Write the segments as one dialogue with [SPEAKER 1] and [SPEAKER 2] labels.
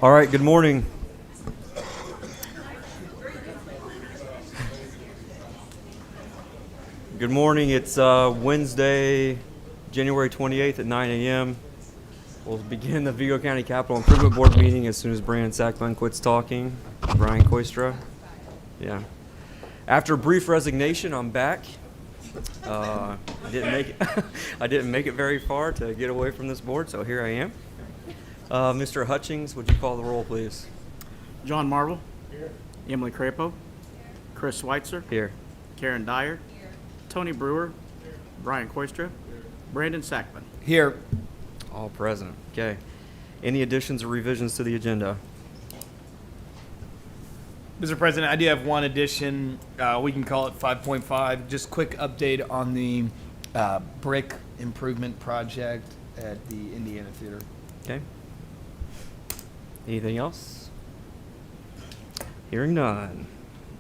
[SPEAKER 1] All right, good morning. Good morning. It's Wednesday, January 28th at 9 a.m. We'll begin the Vigo County Capital Improvement Board meeting as soon as Brandon Sackman quits talking. Brian Koistra. Yeah. After a brief resignation, I'm back. I didn't make it. I didn't make it very far to get away from this board, so here I am. Mr. Hutchings, would you call the roll, please?
[SPEAKER 2] John Marvel. Here. Emily Crapo. Chris Schweitzer.
[SPEAKER 1] Here.
[SPEAKER 2] Karen Dyer. Here. Tony Brewer. Here. Brian Koistra. Here. Brandon Sackman.
[SPEAKER 3] Here.
[SPEAKER 1] All present. Okay. Any additions or revisions to the agenda?
[SPEAKER 3] Mr. President, I do have one addition. We can call it 5.5. Just quick update on the brick improvement project at the Indiana Theater.
[SPEAKER 1] Okay. Anything else? Hearing none.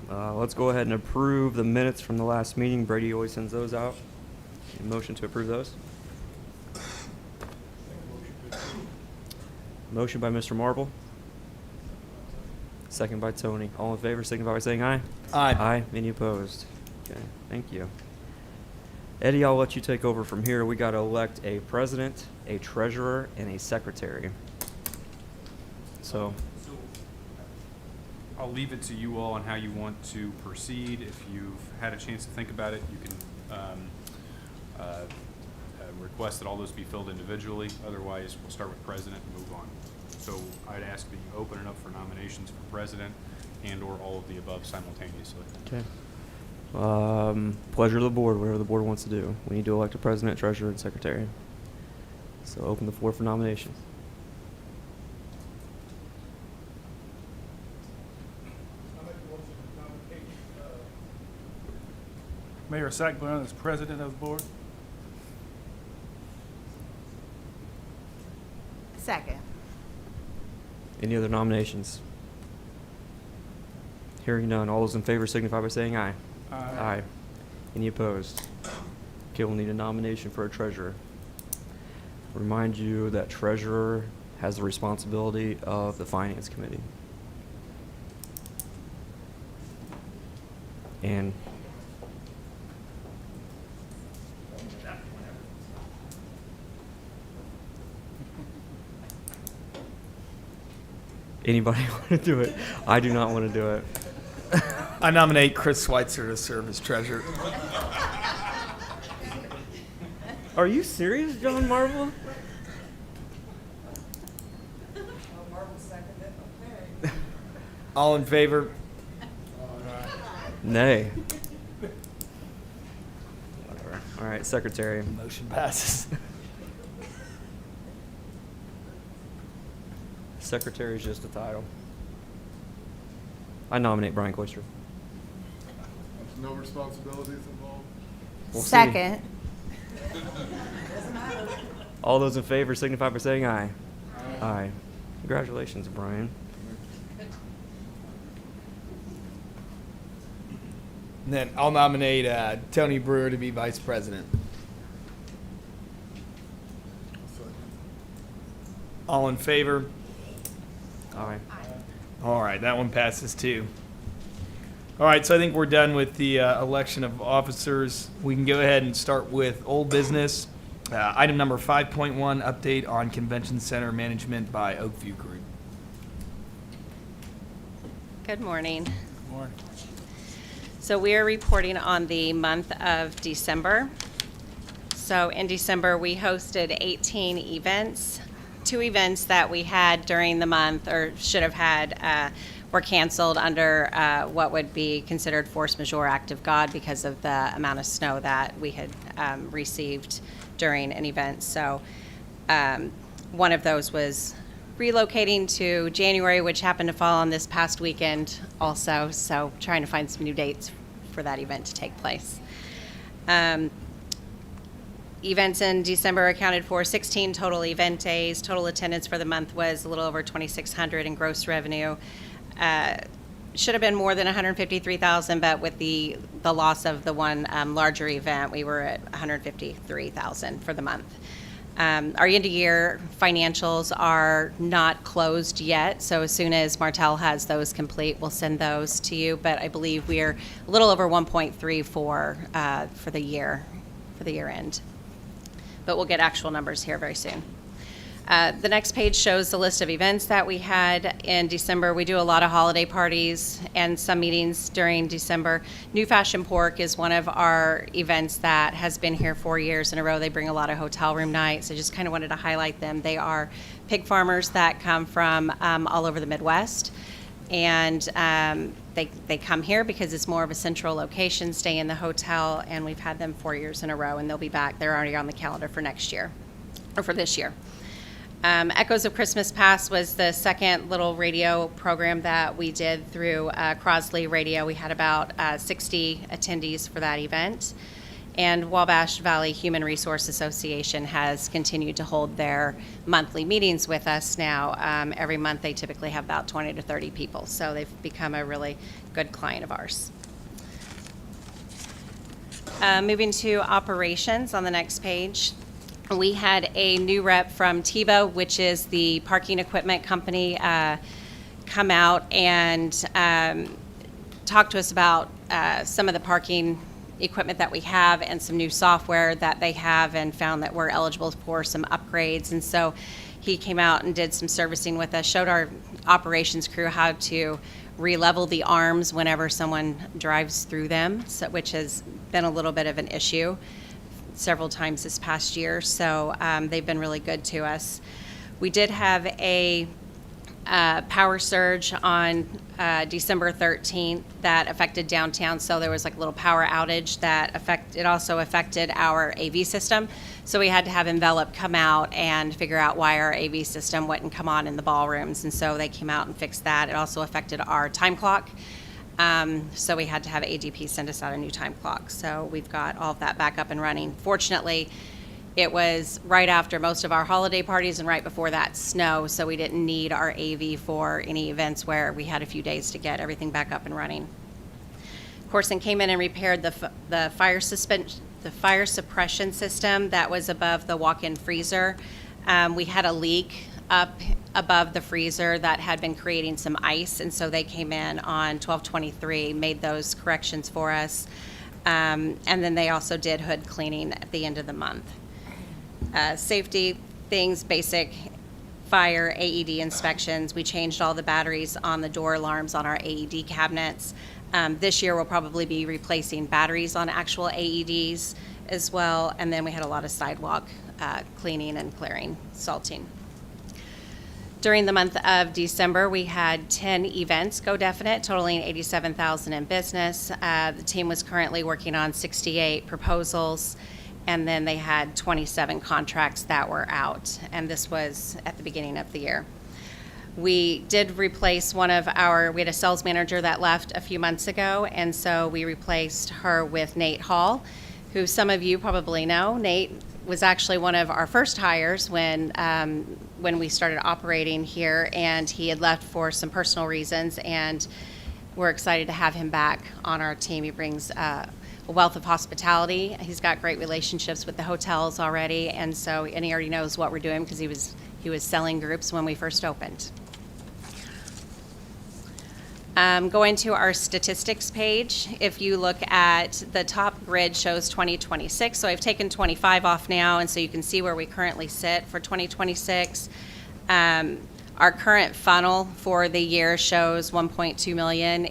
[SPEAKER 1] Let's go ahead and approve the minutes from the last meeting. Brady always sends those out. Any motion to approve those? Motion by Mr. Marble. Second by Tony. All in favor, signify by saying aye.
[SPEAKER 3] Aye.
[SPEAKER 1] Aye. Any opposed? Okay, thank you. Eddie, I'll let you take over from here. We got to elect a president, a treasurer, and a secretary. So
[SPEAKER 4] I'll leave it to you all on how you want to proceed. If you've had a chance to think about it, you can request that all those be filled individually. Otherwise, we'll start with president and move on. So I'd ask that you open it up for nominations for president and or all of the above simultaneously.
[SPEAKER 1] Okay. Pleasure of the board, whatever the board wants to do. We need to elect a president, treasurer, and secretary. So open the floor for nominations.
[SPEAKER 5] Mayor Sackman as president of the board.
[SPEAKER 6] Second.
[SPEAKER 1] Any other nominations? Hearing none. All those in favor signify by saying aye. Aye. Any opposed? Okay, we'll need a nomination for a treasurer. Remind you that treasurer has the responsibility of the finance committee. And anybody want to do it? I do not want to do it.
[SPEAKER 3] I nominate Chris Schweitzer to serve as treasurer.
[SPEAKER 1] Are you serious, John Marvel?
[SPEAKER 3] All in favor?
[SPEAKER 1] Nay. Whatever. All right, secretary.
[SPEAKER 3] Motion passes.
[SPEAKER 1] Secretary is just a title. I nominate Brian Koistra.
[SPEAKER 5] There's no responsibilities involved.
[SPEAKER 1] We'll see.
[SPEAKER 6] Second.
[SPEAKER 1] All those in favor signify by saying aye. Aye. Congratulations, Brian.
[SPEAKER 3] And then I'll nominate Tony Brewer to be vice president. All in favor?
[SPEAKER 1] Aye.
[SPEAKER 3] All right, that one passes too. All right, so I think we're done with the election of officers. We can go ahead and start with old business. Item number 5.1, update on convention center management by Oakview Group.
[SPEAKER 7] Good morning.
[SPEAKER 5] Good morning.
[SPEAKER 7] So we are reporting on the month of December. So in December, we hosted 18 events. 2 events that we had during the month, or should have had, were canceled under what would be considered force majeure act of God because of the amount of snow that we had received during an event. So one of those was relocating to January, which happened to fall on this past weekend also. So trying to find some new dates for that event to take place. Events in December accounted for 16 total event days. Total attendance for the month was a little over 2,600 in gross revenue. Should have been more than 153,000, but with the loss of the one larger event, we were at 153,000 for the month. Our end-of-year financials are not closed yet, so as soon as Martel has those complete, we'll send those to you. But I believe we are a little over 1.3 for the year end. But we'll get actual numbers here very soon. The next page shows the list of events that we had in December. We do a lot of holiday parties and some meetings during December. New Fashion Pork is one of our events that has been here 4 years in a row. They bring a lot of hotel room nights. I just kind of wanted to highlight them. They are pig farmers that come from all over the Midwest. And they come here because it's more of a central location, stay in the hotel, and we've had them 4 years in a row, and they'll be back. They're already on the calendar for next year, or for this year. Echoes of Christmas Past was the second little radio program that we did through Crosley Radio. We had about 60 attendees for that event. And Wabash Valley Human Resource Association has continued to hold their monthly meetings with us now. Every month they typically have about 20 to 30 people, so they've become a really good client of ours. Moving to operations on the next page. We had a new rep from TIBA, which is the parking equipment company, come out and talk to us about some of the parking equipment that we have and some new software that they have, and found that we're eligible for some upgrades. And so he came out and did some servicing with us, showed our operations crew how to re-level the arms whenever someone drives through them, which has been a little bit of an issue several times this past year. So they've been really good to us. We did have a power surge on December 13th that affected downtown. So there was like a little power outage it also affected our AV system. So we had to have Envelop come out and figure out why our AV system wouldn't come on in the ballrooms. And so they came out and fixed that. It also affected our time clock. So we had to have ADP send us out a new time clock. So we've got all of that back up and running. Fortunately, it was right after most of our holiday parties and right before that snow, so we didn't need our AV for any events where we had a few days to get everything back up and running. Corson came in and repaired the fire suppression system that was above the walk-in freezer. We had a leak up above the freezer that had been creating some ice, and so they came in on 12/23, made those corrections for us, and then they also did hood cleaning at the end of the month. Safety things, basic fire, AED inspections. We changed all the batteries on the door alarms on our AED cabinets. This year we'll probably be replacing batteries on actual AEDs as well, and then we had a lot of sidewalk cleaning and clearing, salting. During the month of December, we had 10 events go definite, totaling $87,000 in business. The team was currently working on 68 proposals, and then they had 27 contracts that were out, and this was at the beginning of the year. We did replace we had a sales manager that left a few months ago, and so we replaced her with Nate Hall, who some of you probably know. Nate was actually one of our first hires when we started operating here, and he had left for some personal reasons, and we're excited to have him back on our team. He brings a wealth of hospitality. He's got great relationships with the hotels already, and he already knows what we're doing because he was selling groups when we first opened. Going to our statistics page, if you look at the top grid shows 2026, so I've taken 25 off now, and so you can see where we currently sit for 2026. Our current funnel for the year shows 1.2 million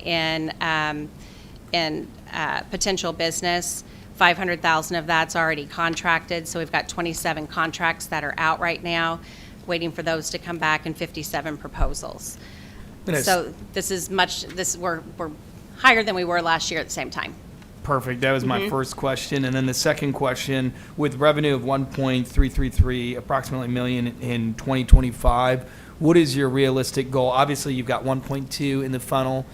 [SPEAKER 7] in potential business. 500,000 of that's already contracted, so we've got 27 contracts that are out right now, waiting for those to come back, and 57 proposals. So we're higher than we were last year at the same time.
[SPEAKER 3] Perfect. That was my first question. And then the second question, with revenue of 1.333 approximately million in 2025, what is your realistic goal? Obviously, you've got 1.2 in the funnel.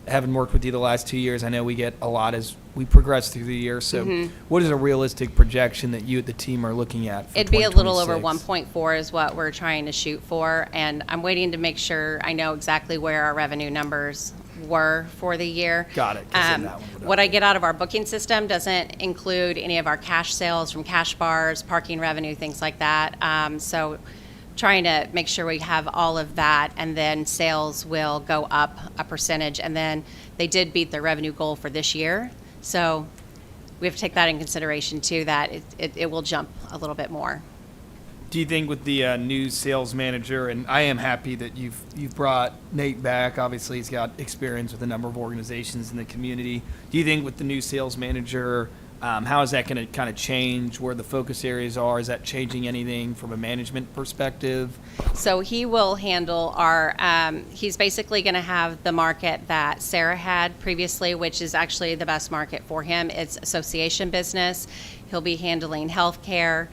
[SPEAKER 3] Having worked with you the last 2 years, I know we get a lot as we progress through the year. So what is a realistic projection that you and the team are looking at for
[SPEAKER 7] It'd be a little over
[SPEAKER 3] 2026?
[SPEAKER 7] 1.4 is what we're trying to shoot for, and I'm waiting to make sure I know exactly where our revenue numbers were for the year.
[SPEAKER 3] Got it, 'cause then that one would
[SPEAKER 7] What I
[SPEAKER 3] update.
[SPEAKER 7] get out of our booking system doesn't include any of our cash sales from cash bars, parking revenue, things like that. So trying to make sure we have all of that, and then sales will go up a percentage. And then they did beat their revenue goal for this year. So we have to take that in consideration too, that it will jump a little bit more.
[SPEAKER 3] Do you think with the new sales manager, and I am happy that you've brought Nate back. Obviously, he's got experience with a number of organizations in the community. Do you think with the new sales manager, how is that going to kind of change where the focus areas are? Is that changing anything from a management perspective?
[SPEAKER 7] So he will handle our, he's basically going to have the market that Sarah had previously, which is actually the best market for him. It's association business. He'll be handling healthcare.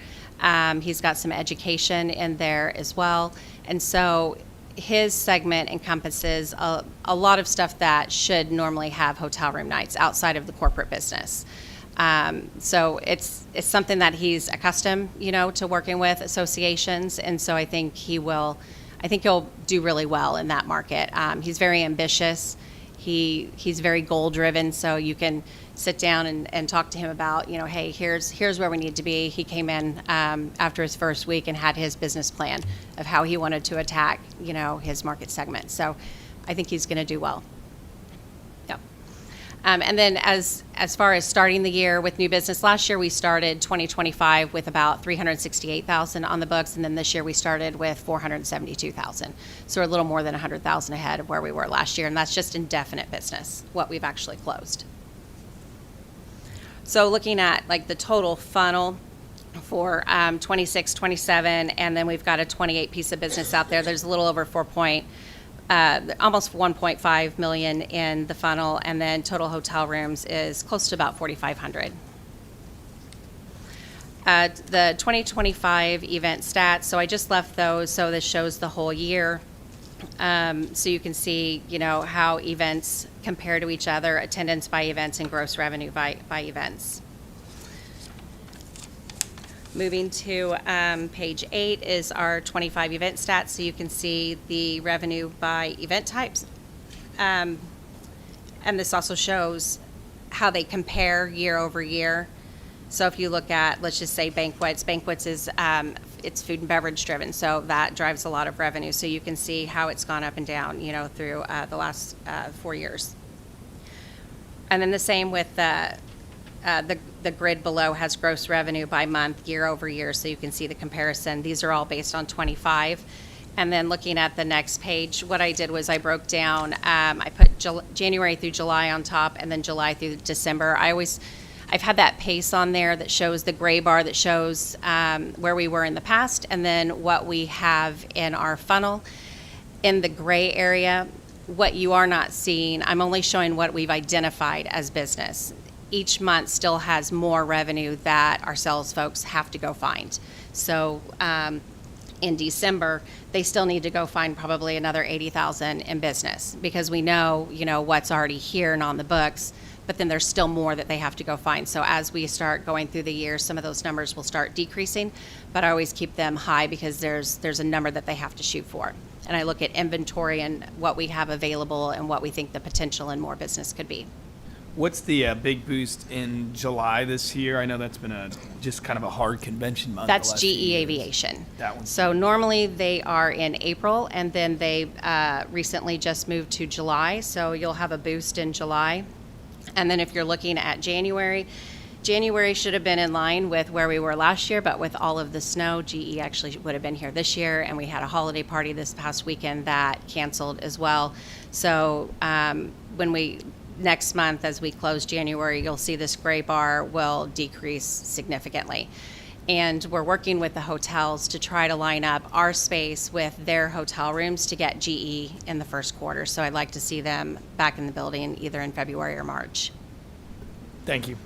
[SPEAKER 7] He's got some education in there as well. And so his segment encompasses a lot of stuff that should normally have hotel room nights outside of the corporate business. So it's something that he's accustomed, to working with associations. And so I think he'll do really well in that market. He's very ambitious. He's very goal driven. So you can sit down and talk to him about, hey, here's where we need to be. He came in, after his first week and had his business plan of how he wanted to attack, his market segment. So I think he's going to do well. Yep. And then as far as starting the year with new business, last year we started 2025 with about 368,000 on the books, and then this year we started with 472,000. So we're a little more than 100,000 ahead of where we were last year, and that's just indefinite business, what we've actually closed. So looking at like the total funnel for 26, 27, and then we've got a 28 piece of business out there. There's a little over almost 1.5 million in the funnel, and then total hotel rooms is close to about 4,500. The 2025 event stats, so I just left those, so this shows the whole year. So you can see, how events compare to each other, attendance by events and gross revenue by events. Moving to page 8 is our 25 event stats, so you can see the revenue by event types. And this also shows how they compare year over year. So if you look at, let's just say banquets is it's food and beverage driven, so that drives a lot of revenue. So you can see how it's gone up and down, through the last 4 years. And then the same with the grid below has gross revenue by month, year over year, so you can see the comparison. These are all based on 25. And then looking at the next page, what I did was I broke down, I put January through July on top, and then July through December. I've had that pace on there that shows the gray bar that shows where we were in the past, and then what we have in our funnel. In the gray area, what you are not seeing, I'm only showing what we've identified as business. Each month still has more revenue that our sales folks have to go find. So in December, they still need to go find probably another 80,000 in business, because we know, what's already here and on the books, but then there's still more that they have to go find. So as we start going through the year, some of those numbers will start decreasing, but I always keep them high because there's a number that they have to shoot for. And I look at inventory and what we have available and what we think the potential in more business could be.
[SPEAKER 3] What's the big boost in July this year? I know that's been just kind of a hard convention month.
[SPEAKER 7] That's
[SPEAKER 3] the last few
[SPEAKER 7] GE
[SPEAKER 3] years.
[SPEAKER 7] Aviation.
[SPEAKER 3] That one.
[SPEAKER 7] So normally they are in April, and then they recently just moved to July, so you'll have a boost in July. And then if you're looking at January should have been in line with where we were last year, but with all of the snow, GE actually would have been here this year, and we had a holiday party this past weekend that canceled as well. So next month, as we close January, you'll see this gray bar will decrease significantly. And we're working with the hotels to try to line up our space with their hotel rooms to get GE in the first quarter. So I'd like to see them back in the building either in February or March.
[SPEAKER 3] Thank you.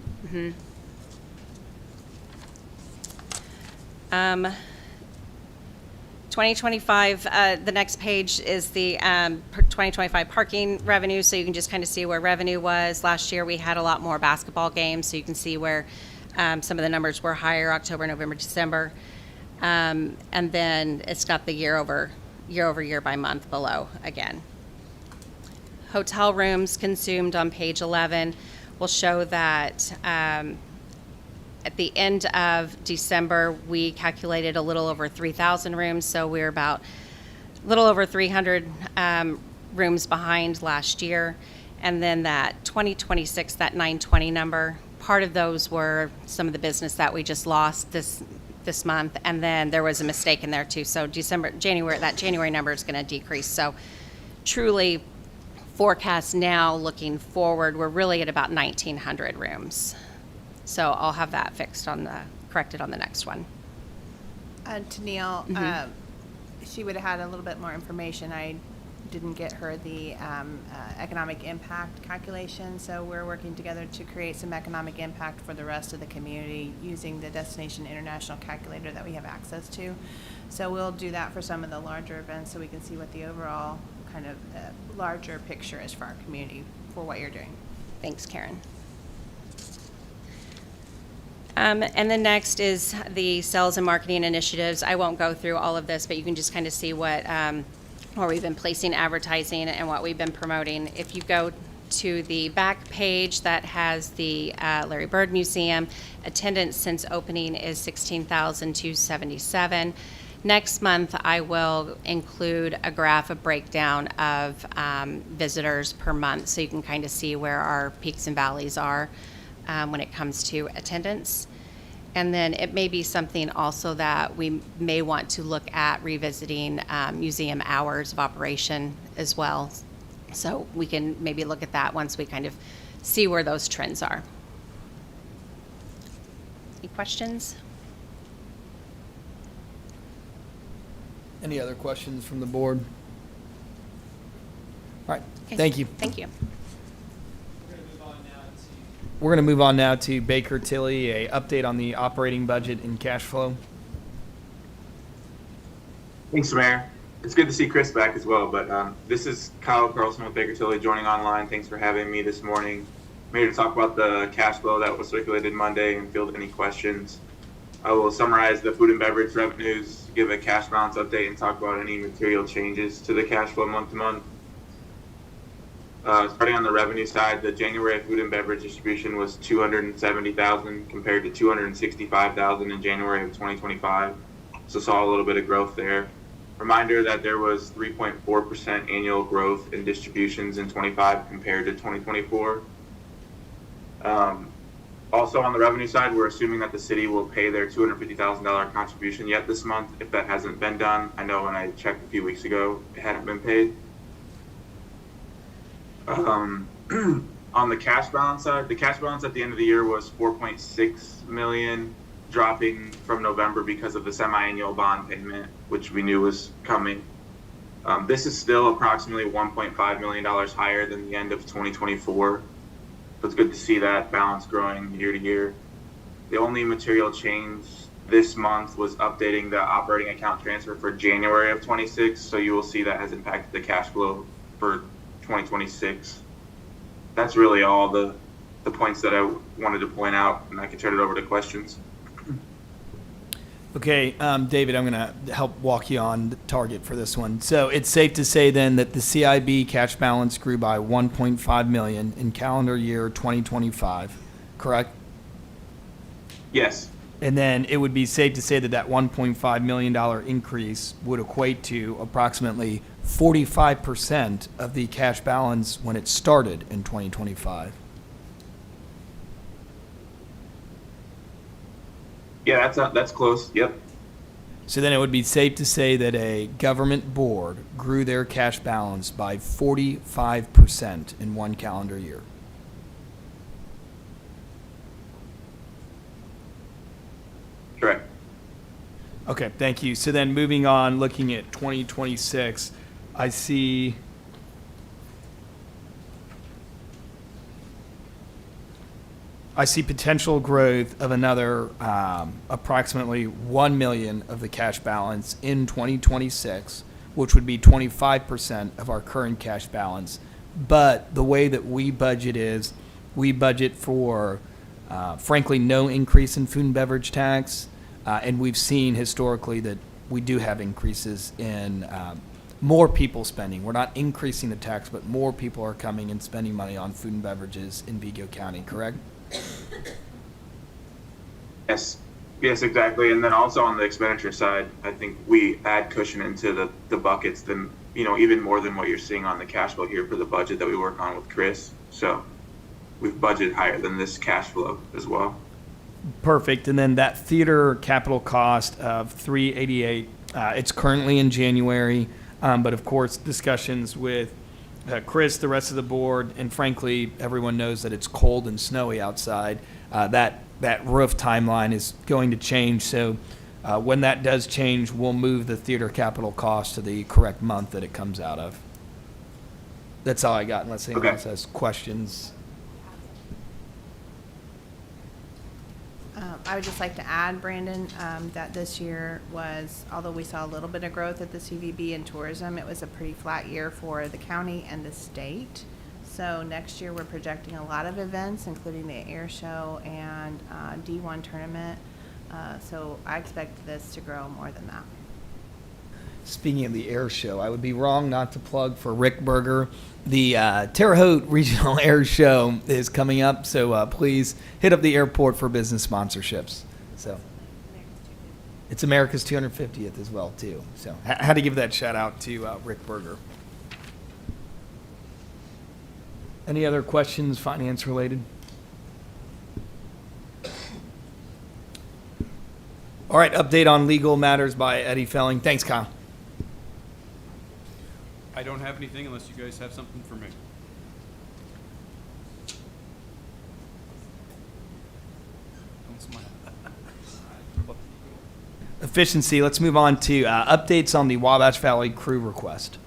[SPEAKER 7] 2025, the next page is the 2025 parking revenue, so you can just kind of see where revenue was. Last year we had a lot more basketball games, so you can see where some of the numbers were higher, October, November, December. And then it's got the year over year by month below again. hotel rooms consumed on page 11 will show that at the end of December, we calculated a little over 3,000 rooms, so we're about a little over 300 rooms behind last year. And then that 2026, that 920 number, part of those were some of the business that we just lost this month, and then there was a mistake in there too. So that January number is going to decrease. So truly, forecast now looking forward, we're really at about 1,900 rooms. So I'll have that corrected on the next one.
[SPEAKER 6] To Neil, she would have had a little bit more information. I didn't get her the economic impact calculation, so we're working together to create some economic impact for the rest of the community using the Destination International calculator that we have access to. So we'll do that for some of the larger events so we can see what the overall kind of larger picture is for our community for what you're doing.
[SPEAKER 7] Thanks, Karen. And then next is the sales and marketing initiatives. I won't go through all of this, but you can just kind of see what where we've been placing advertising and what we've been promoting. If you go to the back page that has the Larry Bird Museum, attendance since opening is 16,277. Next month, I will include a graph, a breakdown of visitors per month, so you can kind of see where our peaks and valleys are when it comes to attendance. And then it may be something also that we may want to look at revisiting museum hours of operation as well. So we can maybe look at that once we kind of see where those trends are. Any questions?
[SPEAKER 3] Any other questions from the board? All right,
[SPEAKER 7] Okay.
[SPEAKER 3] thank you.
[SPEAKER 7] Thank you.
[SPEAKER 3] We're going to move on now to Baker Tilly, a update on the operating budget and cash flow.
[SPEAKER 8] Thanks, Mayor. It's good to see Chris back as well, but this is Kyle Carlson with Baker Tilly joining online. Thanks for having me this morning. I'm here to talk about the cash flow that was circulated Monday and field any questions. I will summarize the food and beverage revenues, give a cash balance update, and talk about any material changes to the cash flow month to month. Starting on the revenue side, the January food and beverage distribution was $270,000 compared to $265,000 in January of 2025. So saw a little bit of growth there. Reminder that there was 3.4% annual growth in distributions in 25 compared to 2024. Also on the revenue side, we're assuming that the city will pay their $250,000 contribution yet this month. If that hasn't been done, I know when I checked a few weeks ago, it hadn't been paid. On the cash balance side, the cash balance at the end of the year was $4.6 million, dropping from November because of the semi-annual bond payment, which we knew was coming. This is still approximately $1.5 million higher than the end of 2024. So it's good to see that balance growing year to year. The only material change this month was updating the operating account transfer for January of 26, so you will see that has impacted the cash flow for 2026. That's really all the points that I wanted to point out, and I can turn it over to questions.
[SPEAKER 3] Okay, David, I'm going to help walk you on the target for this one. So it's safe to say then that the CIB cash balance grew by $1.5 million in calendar year 2025, correct?
[SPEAKER 8] Yes.
[SPEAKER 3] And then it would be safe to say that that $1.5 million increase would equate to approximately 45% of the cash balance when it started in 2025.
[SPEAKER 8] Yeah, that's close. Yep.
[SPEAKER 3] So then it would be safe to say that a government board grew their cash balance by 45% in one calendar year.
[SPEAKER 8] Correct.
[SPEAKER 3] Okay, thank you. So then moving on, looking at 2026, I see potential growth of another approximately 1 million of the cash balance in 2026, which would be 25% of our current cash balance. But the way that we budget is we budget for, frankly, no increase in food and beverage tax. And we've seen historically that we do have increases in more people spending. We're not increasing the tax, but more people are coming and spending money on food and beverages in Vigo County, correct?
[SPEAKER 8] Yes, yes, exactly. And then also on the expenditure side, I think we add cushion into the buckets than, even more than what you're seeing on the cash flow here for the budget that we work on with Chris. So we've budgeted higher than this cash flow as well.
[SPEAKER 3] Perfect. And then that theater capital cost of $388, it's currently in January, but of course discussions with Chris, the rest of the board, and frankly, everyone knows that it's cold and snowy outside. That roof timeline is going to change. So when that does change, we'll move the theater capital cost to the correct month that it comes out of. That's all I got, unless anyone else has questions.
[SPEAKER 6] I would just like to add, Brandon, that this year was, although we saw a little bit of growth at the CVB and tourism, it was a pretty flat year for the county and the state. So next year, we're projecting a lot of events, including the air show and D1 tournament. So I expect this to grow more than that.
[SPEAKER 3] Speaking of the air show, I would be wrong not to plug for Rick Berger. The Terre Haute Regional Air Show is coming up, so please hit up the airport for business sponsorships. So it's America's 250th as well, too. So had to give that shout out to Rick Berger. Any other questions, finance related? All right, update on legal matters by Eddie Felling. Thanks, Kyle.
[SPEAKER 4] I don't have anything unless you guys have something for me. Don't smile.
[SPEAKER 3] Efficiency. Let's move on to updates on the Wabash Valley crew request.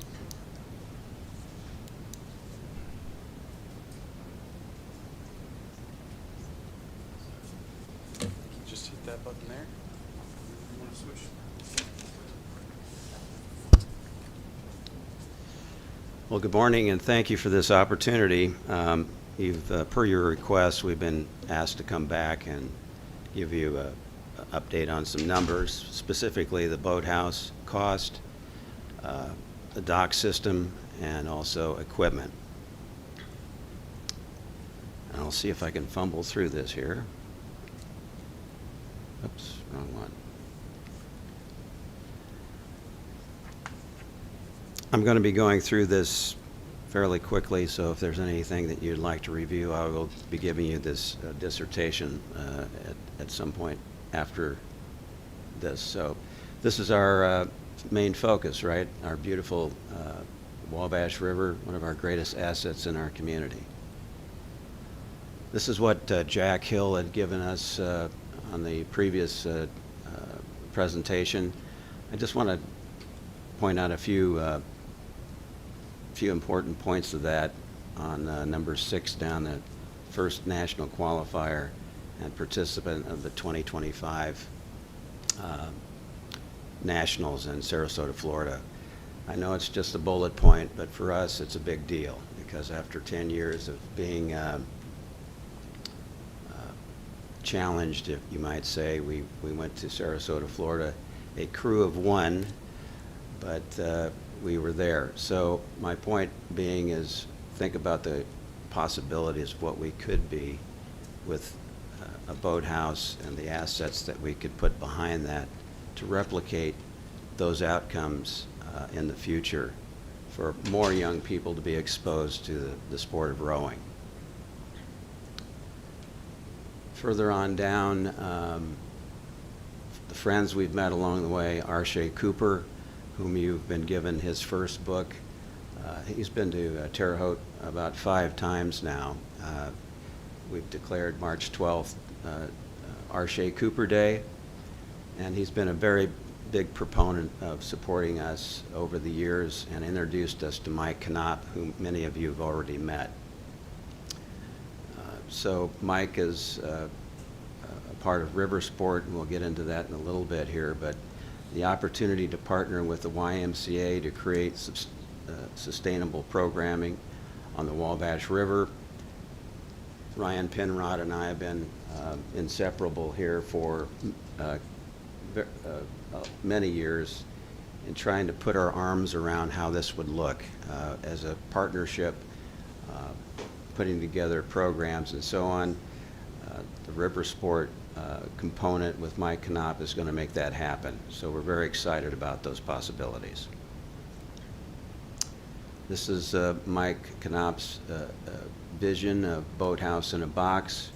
[SPEAKER 4] Just hit that button there. You want to switch?
[SPEAKER 9] Well, good morning, and thank you for this opportunity. Per your request, we've been asked to come back and give you an update on some numbers, specifically the boathouse cost, the dock system, and also equipment. And I'll see if I can fumble through this here. Oops, wrong one. I'm going to be going through this fairly quickly, so if there's anything that you'd like to review, I will be giving you this dissertation at some point after this. So this is our main focus, right? Our beautiful Wabash River, one of our greatest assets in our community. This is what Jack Hill had given us on the previous presentation. I just want to point out a few important points of that on number 6 down, the first national qualifier and participant of the 2025 Nationals in Sarasota, Florida. I know it's just a bullet point, but for us it's a big deal because after 10 years of being challenged, if you might say, we went to Sarasota, Florida, a crew of 1, but we were there. So my point being is think about the possibilities of what we could be with a boathouse and the assets that we could put behind that to replicate those outcomes in the future for more young people to be exposed to the sport of rowing. Further on down, the friends we've met along the way, Arshay Cooper, whom you've been given his first book. He's been to Terre Haute about 5 times now. We've declared March 12th Arshay Cooper Day, and he's been a very big proponent of supporting us over the years and introduced us to Mike Knopp, whom many of you have already met. So Mike is a part of River Sport, and we'll get into that in a little bit here, but the opportunity to partner with the YMCA to create sustainable programming on the Wabash River. Ryan Penrod and I have been inseparable here for many years in trying to put our arms around how this would look as a partnership, putting together programs and so on. The river sport component with Mike Knopp is going to make that happen. So we're very excited about those possibilities. This is Mike Knopp's vision of Boathouse in a Box,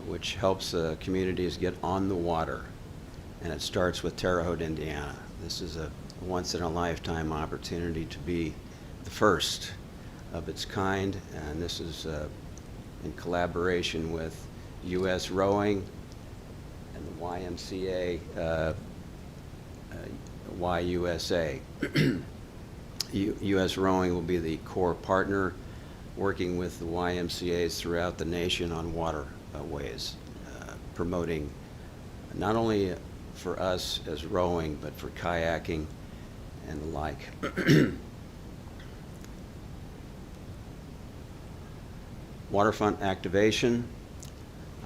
[SPEAKER 9] which helps communities get on the water. And it starts with Terre Haute, Indiana. This is a once-in-a-lifetime opportunity to be the first of its kind, and this is in collaboration with U.S. Rowing and the YMCA, YUSA. U.S. Rowing will be the core partner, working with the YMCAs throughout the nation on waterways, promoting not only for us as rowing, but for kayaking and the like. Waterfront activation.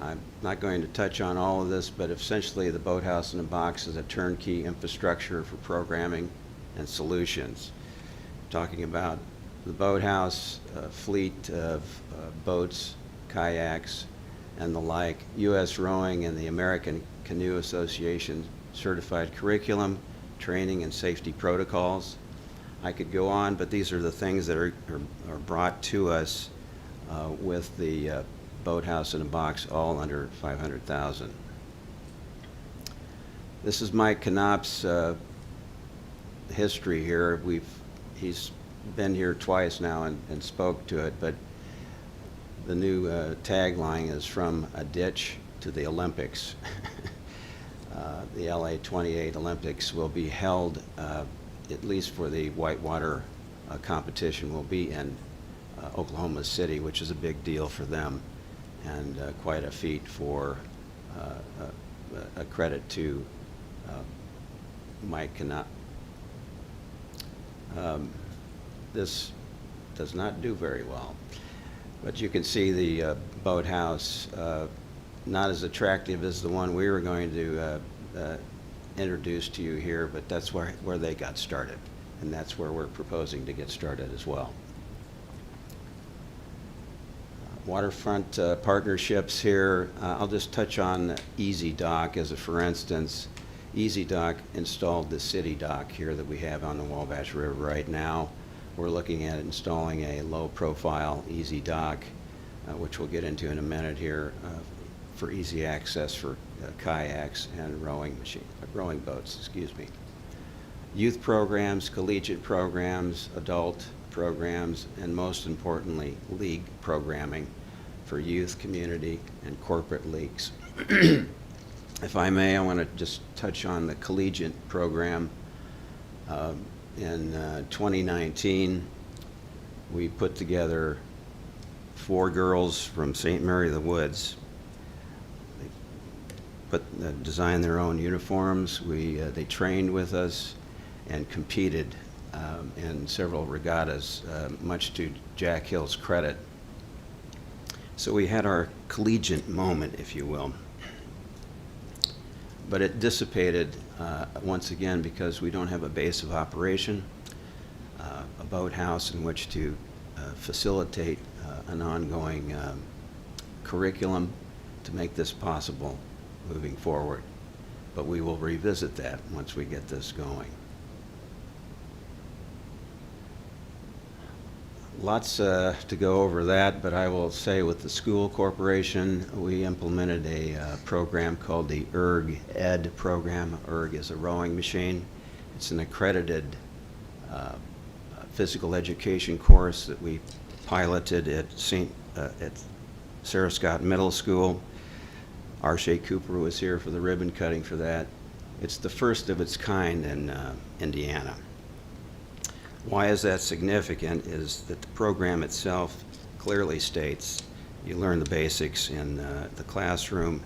[SPEAKER 9] I'm not going to touch on all of this, but essentially the Boathouse in a Box is a turnkey infrastructure for programming and solutions. Talking about the boathouse, fleet of boats, kayaks, and the like, U.S. Rowing and the American Canoe Association certified curriculum, training, and safety protocols. I could go on, but these are the things that are brought to us with the Boathouse in a Box, all under $500,000. This is Mike Knopp's history here. He's been here twice now and spoke to it, but the new tagline is from a ditch to the Olympics. The LA 28 Olympics will be held, at least for the whitewater competition, will be in Oklahoma City, which is a big deal for them, and quite a feat for a credit to Mike Knopp. This does not do very well, but you can see the boathouse not as attractive as the one we were going to introduce to you here, but that's where they got started, and that's where we're proposing to get started as well. Waterfront partnerships here. I'll just touch on Easy Dock as a for instance. Easy Dock installed the city dock here that we have on the Wabash River right now. We're looking at installing a low-profile Easy Dock, which we'll get into in a minute here, for easy access for kayaks and rowing boats, excuse me. Youth programs, collegiate programs, adult programs, and most importantly, league programming for youth, community, and corporate leagues. If I may, I want to just touch on the collegiate program. In 2019, we put together 4 girls from St. Mary of the Woods. They designed their own uniforms. They trained with us and competed in several regattas, much to Jack Hill's credit. So we had our collegiate moment, if you will. But it dissipated once again because we don't have a base of operation, a boathouse in which to facilitate an ongoing curriculum to make this possible moving forward. But we will revisit that once we get this going. Lots to go over that, but I will say with the school corporation, we implemented a program called the ERG Ed program. ERG is a rowing machine. It's an accredited physical education course that we piloted at Sarah Scott Middle School. R.J. Cooper was here for the ribbon cutting for that. It's the first of its kind in Indiana. Why is that significant is that the program itself clearly states you learn the basics in the classroom,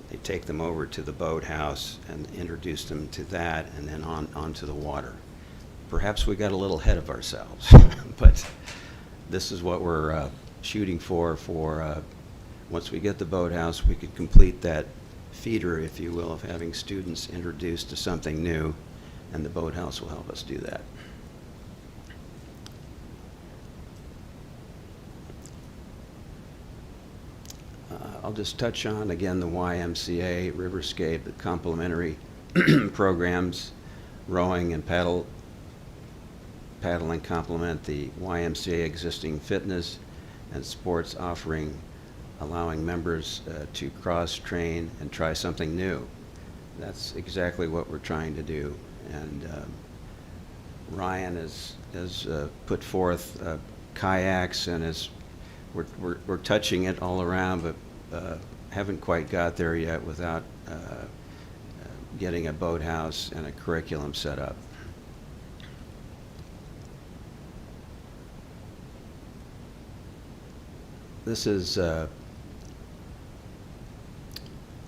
[SPEAKER 9] they take them over to the boathouse and introduce them to that, and then onto the water. Perhaps we got a little ahead of ourselves, but this is what we're shooting for once we get the boathouse, we could complete that feeder, if you will, of having students introduced to something new and the boathouse will help us do that. I'll just touch on, again, the YMCA, Riverscape, the complementary programs, rowing and paddling complement the YMCA existing fitness and sports offering, allowing members to cross-train and try something new. That's exactly what we're trying to do. And Ryan has put forth kayaks, and we're touching it all around, but haven't quite got there yet without getting a boathouse and a curriculum set up. This is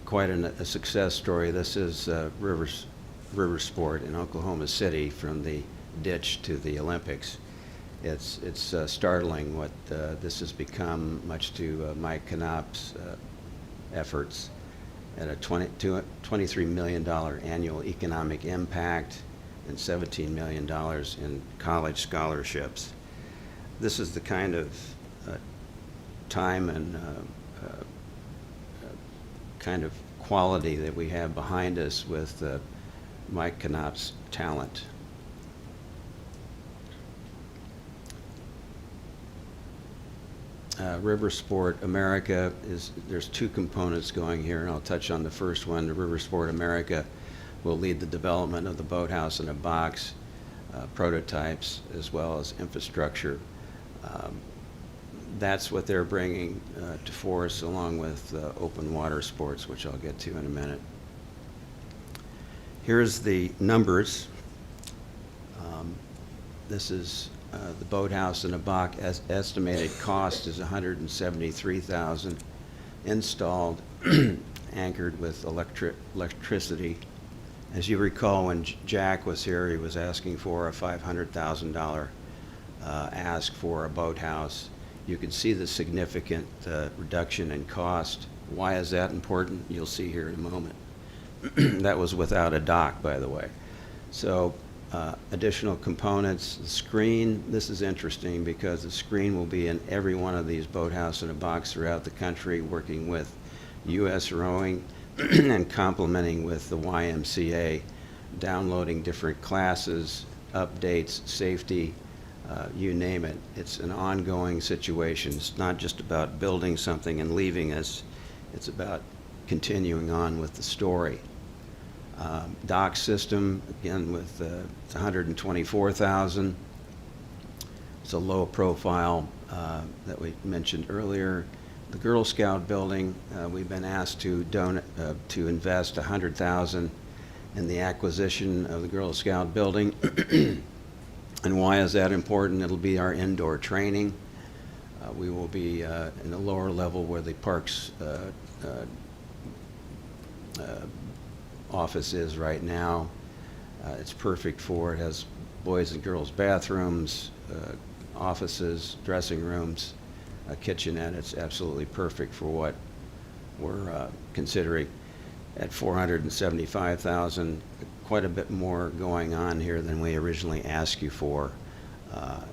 [SPEAKER 9] quite a success story. This is river sport in Oklahoma City, from the ditch to the Olympics. It's startling what this has become, much to Mike Knopp's efforts, at a $23 million annual economic impact and $17 million in college scholarships. This is the kind of time and kind of quality that we have behind us with Mike Knopp's talent. River Sport America there's two components going here, and I'll touch on the first one. The River Sport America will lead the development of the boathouse in a box, prototypes, as well as infrastructure. That's what they're bringing to force, along with open water sports, which I'll get to in a minute. Here's the numbers. This is the boathouse in a box. Estimated cost is $173,000. Installed, anchored with electricity. As you recall, when Jack was here, he was asking for a $500,000 ask for a boathouse. You can see the significant reduction in cost. Why is that important? You'll see here in a moment. That was without a dock, by the way. So additional components, the screen. This is interesting because the screen will be in every one of these boathouse in a box throughout the country, working with U.S. Rowing and complementing with the YMCA, downloading different classes, updates, safety, you name it. It's an ongoing situation. It's not just about building something and leaving us. It's about continuing on with the story. Dock system, again, with it's $124,000. It's a low profile that we mentioned earlier. The Girl Scout building, we've been asked to invest $100,000 in the acquisition of the Girl Scout building. And why is that important? It'll be our indoor training. We will be in the lower level where the parks office is right now. It's perfect for it. Has boys and girls bathrooms, offices, dressing rooms, a kitchenette. It's absolutely perfect for what we're considering. At $475,000, quite a bit more going on here than we originally asked you for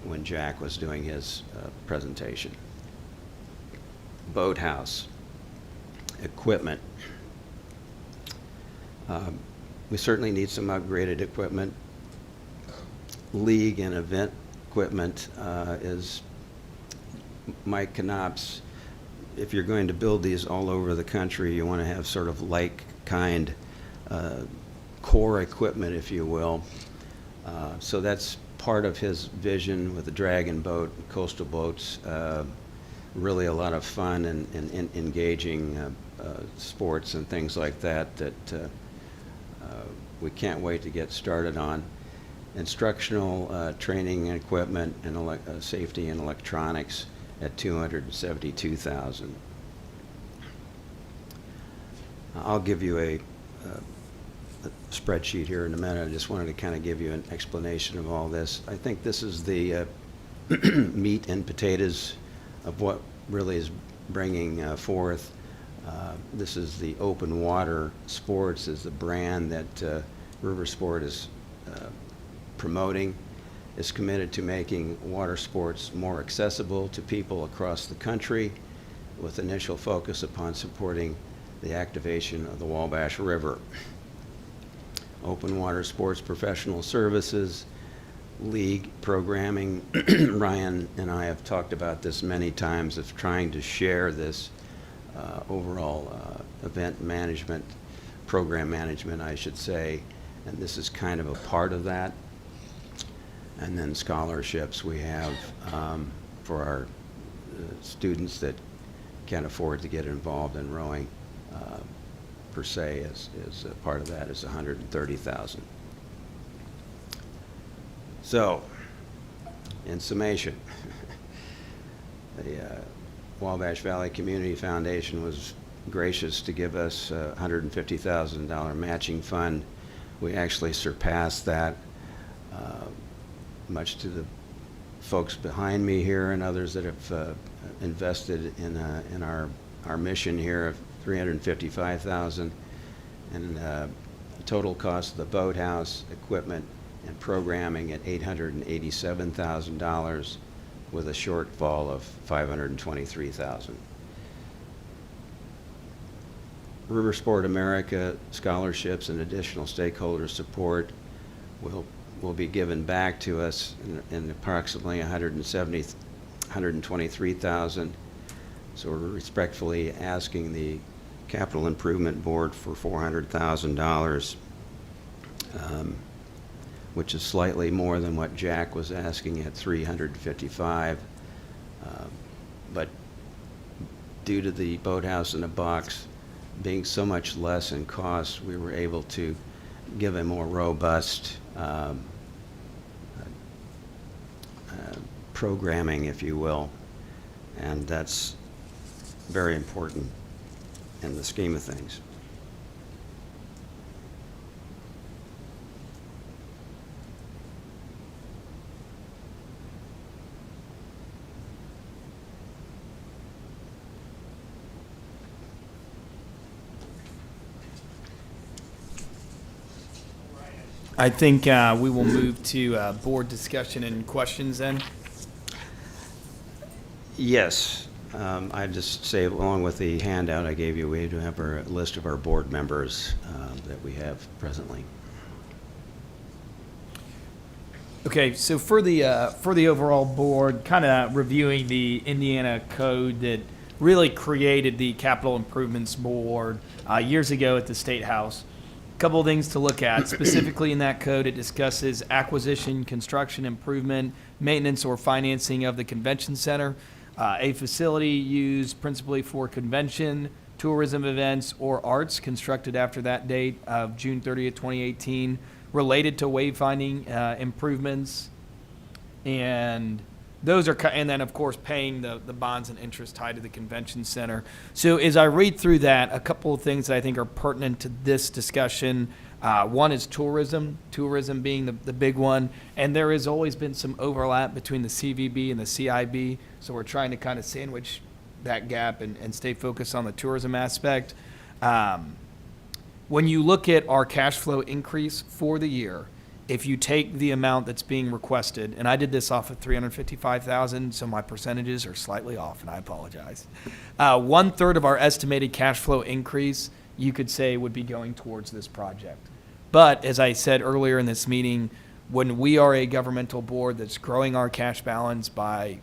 [SPEAKER 9] when Jack was doing his presentation. Boathouse equipment. We certainly need some upgraded equipment. League and event equipment is Mike Knopp's. If you're going to build these all over the country, you want to have sort of like kind core equipment, if you will. So that's part of his vision with the Dragon boat, coastal boats. Really a lot of fun and engaging sports and things like that we can't wait to get started on. Instructional training and equipment and safety and electronics at $272,000. I'll give you a spreadsheet here in a minute. I just wanted to kind of give you an explanation of all this. I think this is the meat and potatoes of what really is bringing forth. This is the open water sports, is the brand that River Sport is promoting, is committed to making water sports more accessible to people across the country, with initial focus upon supporting the activation of the Wabash River. Open Water Sports Professional Services League programming. Ryan and I have talked about this many times, of trying to share this overall event management, program management, I should say, and this is kind of a part of that. And then scholarships we have for our students that can't afford to get involved in rowing per se, as a part of that is $130,000. So, in summation, the Wabash Valley Community Foundation was gracious to give us a $150,000 matching fund. We actually surpassed that, much to the folks behind me here and others that have invested in our mission here of $355,000, and the total cost of the boathouse, equipment, and programming at $887,000, with a shortfall of $523,000. River Sport America scholarships and additional stakeholder support will be given back to us in approximately $123,000. So we're respectfully asking the Capital Improvement Board for $400,000, which is slightly more than what Jack was asking at $355,000. But due to the boathouse in a box being so much less in cost, we were able to give a more robust programming, if you will, and that's very important in the scheme of things.
[SPEAKER 3] I think we will move to board discussion and questions then.
[SPEAKER 9] Yes, I'd just say, along with the handout I gave you, we do have a list of our board members that we have presently.
[SPEAKER 3] Okay, so for the overall board, kind of reviewing the Indiana code that really created the Capital Improvements Board years ago at the State House. A couple of things to look at. Specifically in that code, it discusses acquisition, construction, improvement, maintenance, or financing of the convention center, a facility used principally for convention, tourism events, or arts constructed after that date of June 30th, 2018, related to wayfinding improvements, and those are, and then of course paying the bonds and interest tied to the convention center. So as I read through that, a couple of things that I think are pertinent to this discussion. One is tourism being the big one, and there has always been some overlap between the CVB and the CIB, so we're trying to kind of sandwich that gap and stay focused on the tourism aspect. When you look at our cash flow increase for the year, if you take the amount that's being requested, and I did this off of $355,000, so my percentages are slightly off, and I apologize. 1/3 of our estimated cash flow increase, you could say, would be going towards this project. But as I said earlier in this meeting, when we are a governmental board that's growing our cash balance by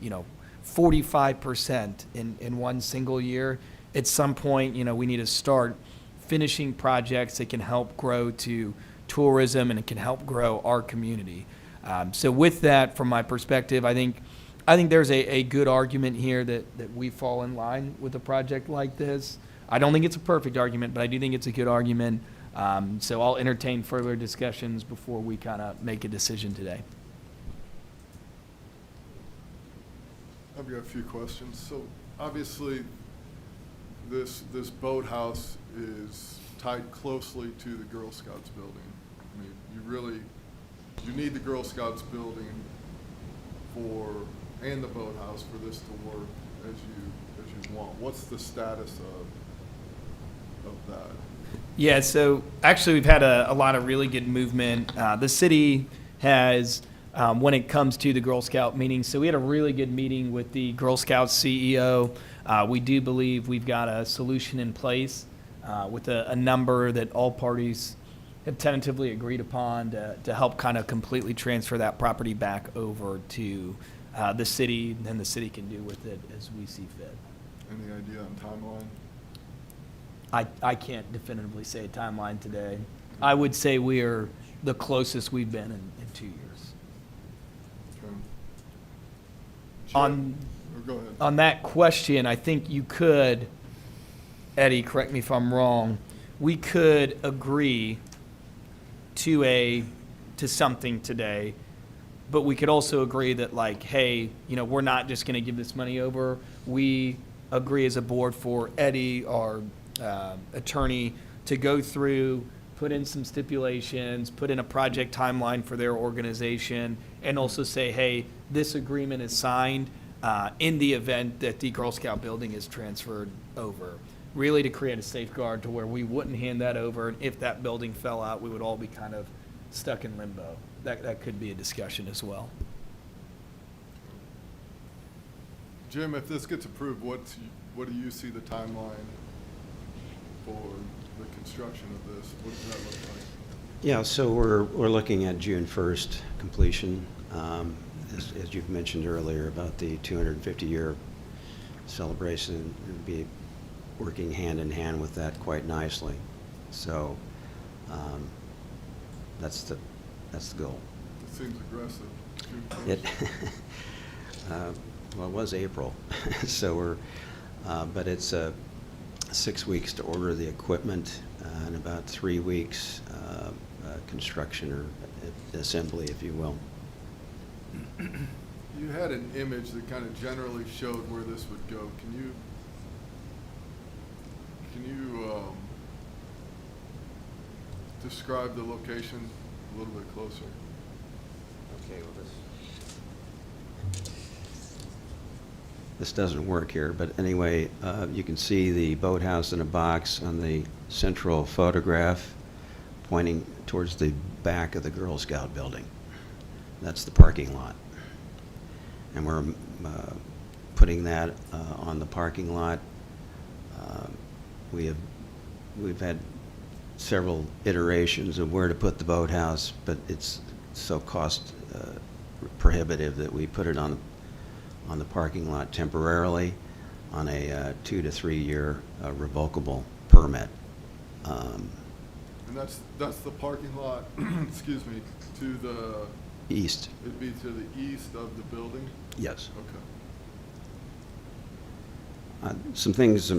[SPEAKER 3] 45% in one single year, at some point we need to start finishing projects that can help grow to tourism and it can help grow our community. So with that, from my perspective, I think there's a good argument here that we fall in line with a project like this. I don't think it's a perfect argument, but I do think it's a good argument. So I'll entertain further discussions before we kind of make a decision today.
[SPEAKER 5] I've got a few questions. So obviously, this boathouse is tied closely to the Girl Scouts building. I mean, you need the Girl Scouts building and the boathouse for this to work as you want. What's the status of that?
[SPEAKER 3] Yeah, so actually we've had a lot of really good movement. The city has, when it comes to the Girl Scout meeting, so we had a really good meeting with the Girl Scouts CEO. We do believe we've got a solution in place with a number that all parties have tentatively agreed upon to help kind of completely transfer that property back over to the city, and the city can do with it as we see fit.
[SPEAKER 5] Any idea on timeline?
[SPEAKER 3] I can't definitively say a timeline today. I would say we are the closest we've been in 2 years.
[SPEAKER 5] Okay.
[SPEAKER 3] On-
[SPEAKER 5] Jim, or go ahead.
[SPEAKER 3] On that question, I think you could, Eddie, correct me if I'm wrong, we could agree to something today, but we could also agree that like, hey, we're not just going to give this money over. We agree as a board for Eddie, our attorney, to go through, put in some stipulations, put in a project timeline for their organization, and also say, hey, this agreement is signed in the event that the Girl Scout building is transferred over. Really to create a safeguard to where we wouldn't hand that over, and if that building fell out, we would all be kind of stuck in limbo. That could be a discussion as well.
[SPEAKER 5] Jim, if this gets approved, what do you see the timeline for the construction of this? What does that look like?
[SPEAKER 9] Yeah, so we're looking at June 1st completion. As you've mentioned earlier about the 250-year celebration, it'd be working hand in hand with that quite nicely. So that's the goal.
[SPEAKER 5] It seems aggressive. June 1st.
[SPEAKER 9] It well, it was April, so but it's 6 weeks to order the equipment and about 3 weeks construction or assembly, if you will.
[SPEAKER 5] You had an image that kind of generally showed where this would go. Can you describe the location a little bit closer?
[SPEAKER 9] Okay, well, this doesn't work here, but anyway, you can see the boathouse in a box on the central photograph pointing towards the back of the Girl Scout building. That's the parking lot. And we're putting that on the parking lot. We've had several iterations of where to put the boathouse, but it's so cost prohibitive that we put it on the parking lot temporarily on a 2 to 3 year revocable permit.
[SPEAKER 5] And that's the parking lot, excuse me, to the
[SPEAKER 9] East,
[SPEAKER 5] it'd be to the east of the building?
[SPEAKER 9] yes.
[SPEAKER 5] Okay.
[SPEAKER 9] Some things,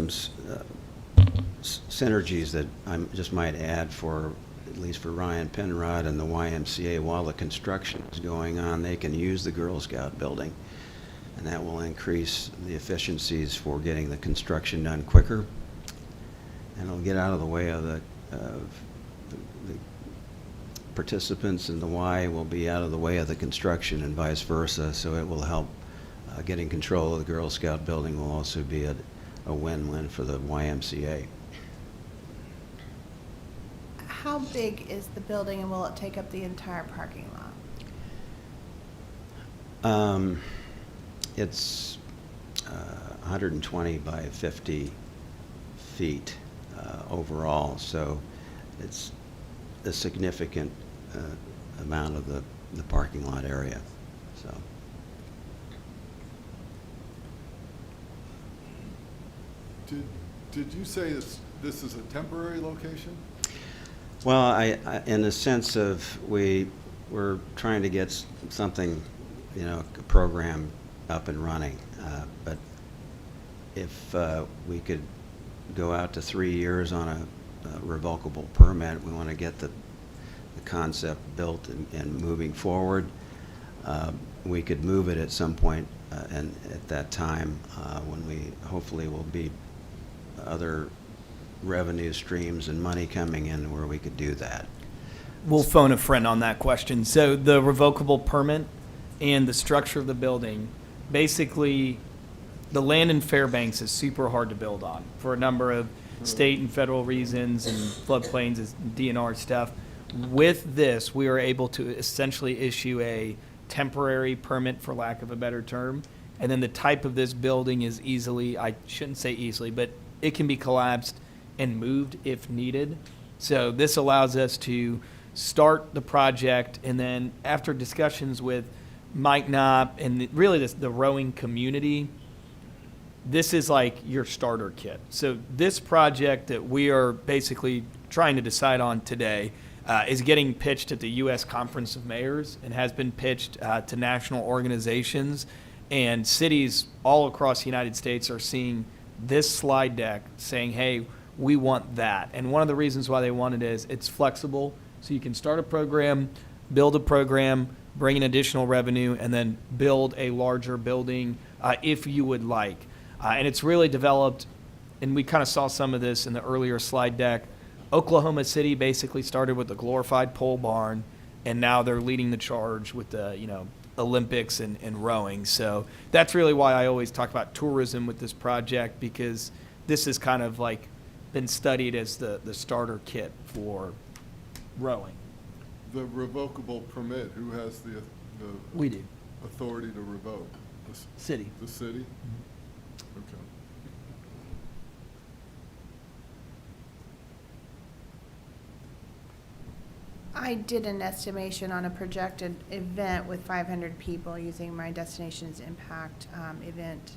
[SPEAKER 9] synergies that I just might add for, at least for Ryan Penrod and the YMCA, while the construction is going on, they can use the Girl Scout building, and that will increase the efficiencies for getting the construction done quicker, and it'll get out of the way of the participants, and the Y will be out of the way of the construction and vice versa, so it will help. Getting control of the Girl Scout building will also be a win-win for the YMCA.
[SPEAKER 6] How big is the building, and will it take up the entire parking lot?
[SPEAKER 9] It's 120 by 50 feet overall, so it's a significant amount of the parking lot area. So.
[SPEAKER 5] Did you say this is a temporary location?
[SPEAKER 9] Well, I in the sense of we're trying to get something, a program up and running, but if we could go out to 3 years on a revocable permit, we want to get the concept built and moving forward. We could move it at some point, and at that time, when we hopefully will be other revenue streams and money coming in where we could do that.
[SPEAKER 3] We'll phone a friend on that question. So the revocable permit and the structure of the building, basically, the land in Fairbanks is super hard to build on for a number of state and federal reasons and floodplains is DNR stuff. With this, we are able to essentially issue a temporary permit, for lack of a better term. And then the type of this building is easily, I shouldn't say easily, but it can be collapsed and moved if needed. So this allows us to start the project, and then after discussions with Mike Knopp and really the rowing community, this is like your starter kit. So this project that we are basically trying to decide on today is getting pitched at the U.S. Conference of Mayors and has been pitched to national organizations, and cities all across the United States are seeing this slide deck saying, hey, we want that. And one of the reasons why they want it is it's flexible, so you can start a program, build a program, bring in additional revenue, and then build a larger building if you would like. And it's really developed, and we kind of saw some of this in the earlier slide deck. Oklahoma City basically started with a glorified pole barn, and now they're leading the charge with the Olympics and rowing. So that's really why I always talk about tourism with this project, because this is kind of like been studied as the starter kit for rowing.
[SPEAKER 5] The revocable permit, who has the
[SPEAKER 3] We do.
[SPEAKER 5] authority to revoke?
[SPEAKER 3] City.
[SPEAKER 5] The city? Okay.
[SPEAKER 6] I did an estimation on a projected event with 500 people using my Destinations Impact event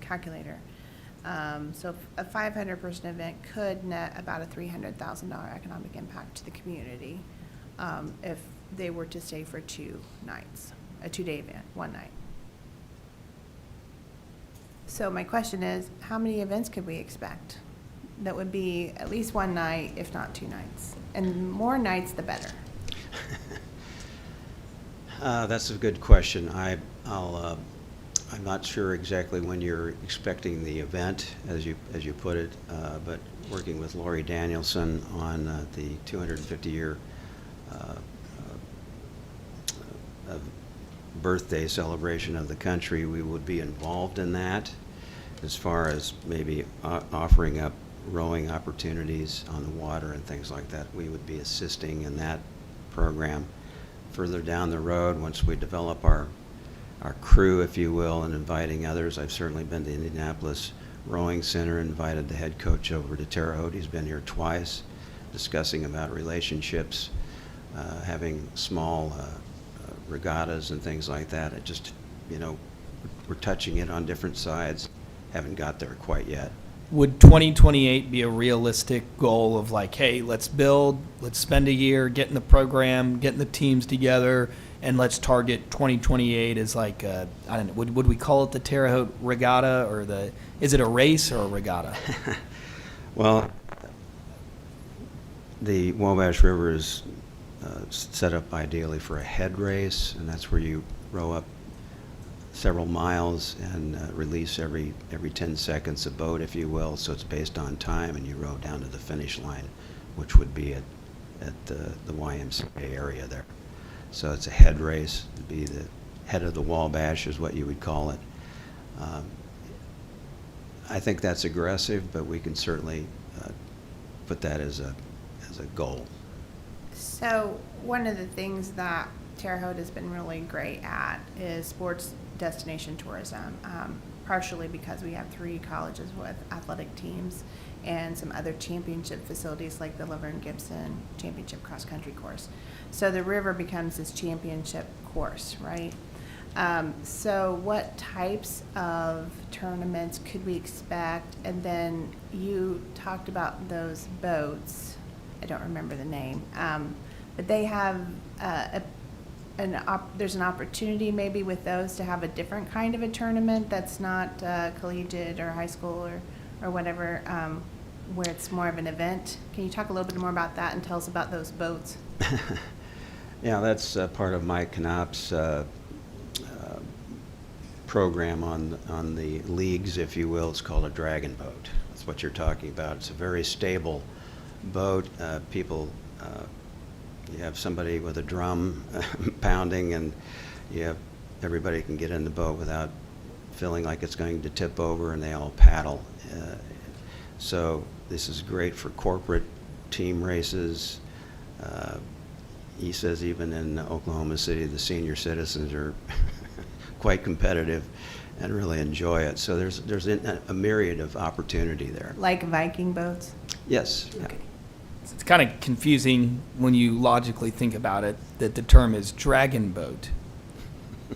[SPEAKER 6] calculator. So a 500-person event could net about a $300,000 economic impact to the community if they were to stay for 2 nights, a 2-day event, 1 night. So my question is, how many events could we expect? That would be at least 1 night, if not 2 nights. And more nights, the better.
[SPEAKER 9] That's a good question. I'm not sure exactly when you're expecting the event, as you put it, but working with Lori Danielson on the 250-year birthday celebration of the country, we would be involved in that as far as maybe offering up rowing opportunities on the water and things like that. We would be assisting in that program. Further down the road, once we develop our crew, if you will, and inviting others, I've certainly been to Indianapolis Rowing Center, invited the head coach over to Terre Haute. He's been here twice, discussing about relationships, having small regattas and things like that. It just, we're touching it on different sides. Haven't got there quite yet.
[SPEAKER 3] Would 2028 be a realistic goal of like, hey, let's build, let's spend a year getting the program, getting the teams together, and let's target 2028 as like, I don't know, would we call it the Terre Haute Regatta, or is it a race or a regatta?
[SPEAKER 9] Well, the Wabash River is set up ideally for a head race, and that's where you row up several miles and release every 10 seconds a boat, if you will. So it's based on time, and you row down to the finish line, which would be at the YMCA area there. So it's a head race. It'd be the head of the Wabash is what you would call it. I think that's aggressive, but we can certainly put that as a goal.
[SPEAKER 6] So one of the things that Terre Haute has been really great at is sports destination tourism, partially because we have 3 colleges with athletic teams and some other championship facilities like the Laverne Gibson Championship Cross Country Course. So the river becomes this championship course, right? So what types of tournaments could we expect? And then you talked about those boats. I don't remember the name, but they have there's an opportunity maybe with those to have a different kind of a tournament that's not collegiate or high school or whatever, where it's more of an event. Can you talk a little bit more about that and tell us about those boats?
[SPEAKER 9] Yeah, that's part of Mike Knopp's program on the leagues, if you will. It's called a dragon boat. That's what you're talking about. It's a very stable boat. People, you have somebody with a drum pounding, and everybody can get in the boat without feeling like it's going to tip over, and they all paddle. So this is great for corporate team races. He says even in Oklahoma City, the senior citizens are quite competitive and really enjoy it. So there's a myriad of opportunity there.
[SPEAKER 6] Like Viking boats?
[SPEAKER 9] Yes. Yeah.
[SPEAKER 6] Okay.
[SPEAKER 3] It's kind of confusing when you logically think about it, that the term is dragon boat,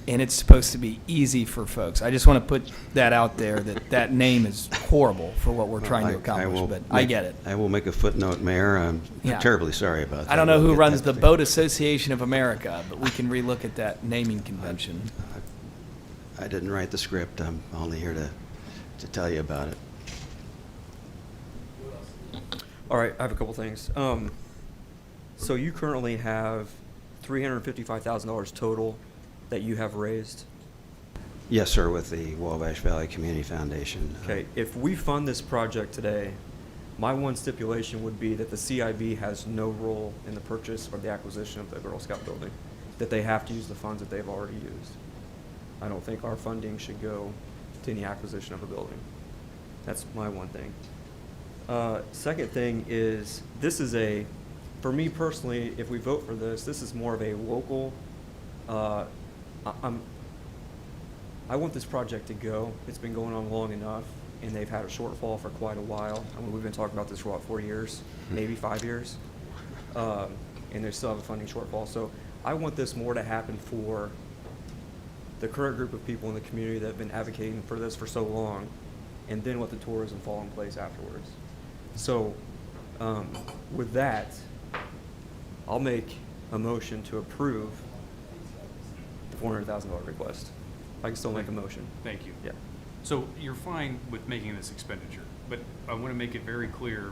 [SPEAKER 3] and it's supposed to be easy for folks. I just want to put that out there, that name is horrible for what we're trying to accomplish, but I get it.
[SPEAKER 9] I will make a footnote, Mayor. I'm
[SPEAKER 3] Yeah.
[SPEAKER 9] terribly sorry about that.
[SPEAKER 3] I don't know
[SPEAKER 9] We'll
[SPEAKER 3] who
[SPEAKER 9] get
[SPEAKER 3] runs
[SPEAKER 9] that
[SPEAKER 3] the
[SPEAKER 9] fixed.
[SPEAKER 3] Boat Association of America, but we can relook at that naming convention.
[SPEAKER 9] I didn't write the script. I'm only here to tell you about it.
[SPEAKER 1] All right, I have a couple things. So you currently have $355,000 total that you have raised.
[SPEAKER 9] Yes, sir, with the Wabash Valley Community Foundation.
[SPEAKER 1] Okay, if we fund this project today, my one stipulation would be that the CIB has no role in the purchase or the acquisition of the Girl Scout building, that they have to use the funds that they've already used. I don't think our funding should go to any acquisition of a building. That's my one thing. Second thing is, for me personally, if we vote for this is more of a local, I want this project to go. It's been going on long enough, and they've had a shortfall for quite a while. I mean, we've been talking about this for, what, 4 years, maybe 5 years? And they still have a funding shortfall. So I want this more to happen for the current group of people in the community that have been advocating for this for so long, and then let the tourism fall in place afterwards. So with that, I'll make a motion to approve the $400,000 request. I can still make a motion.
[SPEAKER 4] Thank you.
[SPEAKER 1] Yeah.
[SPEAKER 4] So you're fine with making this expenditure, but I want to make it very clear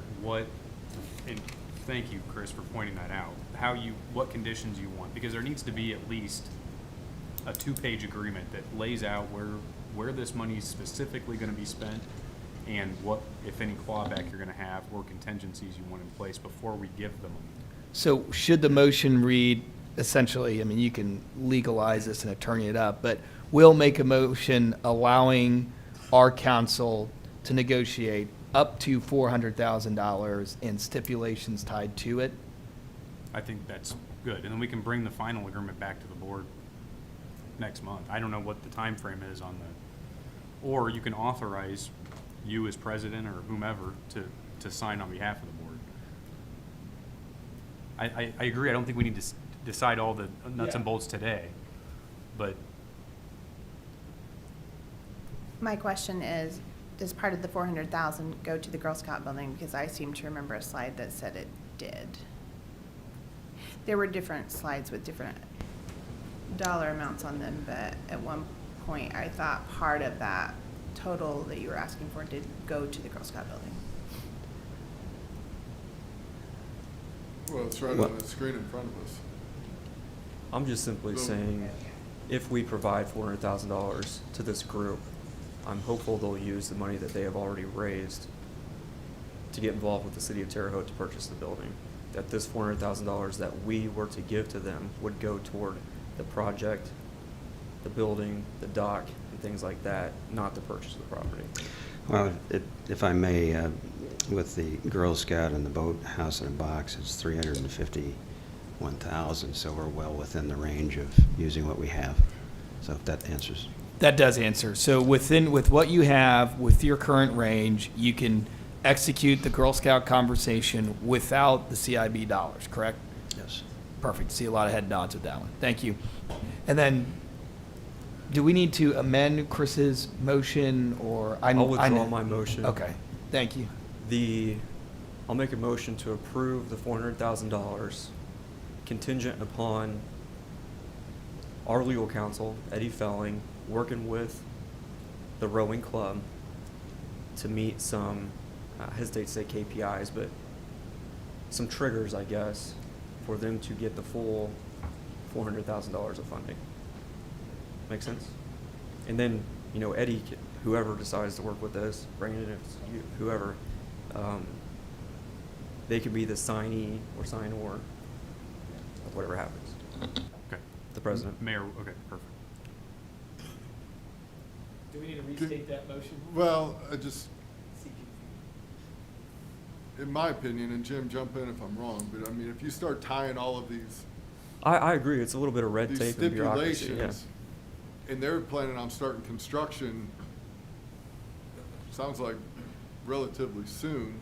[SPEAKER 4] and thank you, Chris, for pointing that out, what conditions you want, because there needs to be at least a 2-page agreement that lays out where this money is specifically going to be spent and what, if any, clawback you're going to have or contingencies you want in place before we give the money.
[SPEAKER 3] So should the motion read, essentially, I mean, you can legalize this and attorney it up, but we'll make a motion allowing our council to negotiate up to $400,000 and stipulations tied to it?
[SPEAKER 4] I think that's good. And then we can bring the final agreement back to the board next month. I don't know what the time frame is on or you can authorize you as president or whomever to sign on behalf of the board. I agree. I don't think we need to decide all the nuts and bolts today, but
[SPEAKER 6] My question is, does part of the 400,000 go to the Girl Scout building? Because I seem to remember a slide that said it did. There were different slides with different dollar amounts on them, but at one point I thought part of that total that you were asking for did go to the Girl Scout building.
[SPEAKER 5] Well, it's right on the screen in front of us.
[SPEAKER 1] I'm just simply
[SPEAKER 5] So-
[SPEAKER 1] saying, if we provide $400,000 to this group, I'm hopeful they'll use the money that they have already raised to get involved with the city of Terre Haute to purchase the building. That this $400,000 that we were to give to them would go toward the project, the building, the dock, and things like that, not the purchase of the property.
[SPEAKER 9] Well, if I may, with the Girl Scout and the boathouse in a box, it's $351,000, so we're well within the range of using what we have. So if that answers.
[SPEAKER 3] That does answer. So with what you have, with your current range, you can execute the Girl Scout conversation without the CIB dollars, correct?
[SPEAKER 9] Yes.
[SPEAKER 3] Perfect. See a lot of head nods with that one. Thank you. And then, do we need to amend Chris's motion, or?
[SPEAKER 1] I'll withdraw my motion.
[SPEAKER 3] Okay, thank you.
[SPEAKER 1] I'll make a motion to approve the $400,000 contingent upon our legal counsel, Eddie Felling, working with the rowing club to meet some, I hesitate to say KPIs, but some triggers, I guess, for them to get the full $400,000 of funding. Make sense? And then, Eddie, whoever decides to work with this, Brandon, if it's you, whoever, they could be the signee or signor of whatever happens.
[SPEAKER 4] okay.
[SPEAKER 1] The president.
[SPEAKER 4] Mayor, okay, perfect.
[SPEAKER 3] Do we need to restate that motion?
[SPEAKER 5] Well, I just, in my opinion, and Jim, jump in if I'm wrong, but I mean, if you start tying all of these
[SPEAKER 1] I agree. It's a little bit of red
[SPEAKER 5] these
[SPEAKER 1] tape and bureaucracy. Yeah.
[SPEAKER 5] stipulations, and they're planning on starting construction, sounds like relatively soon.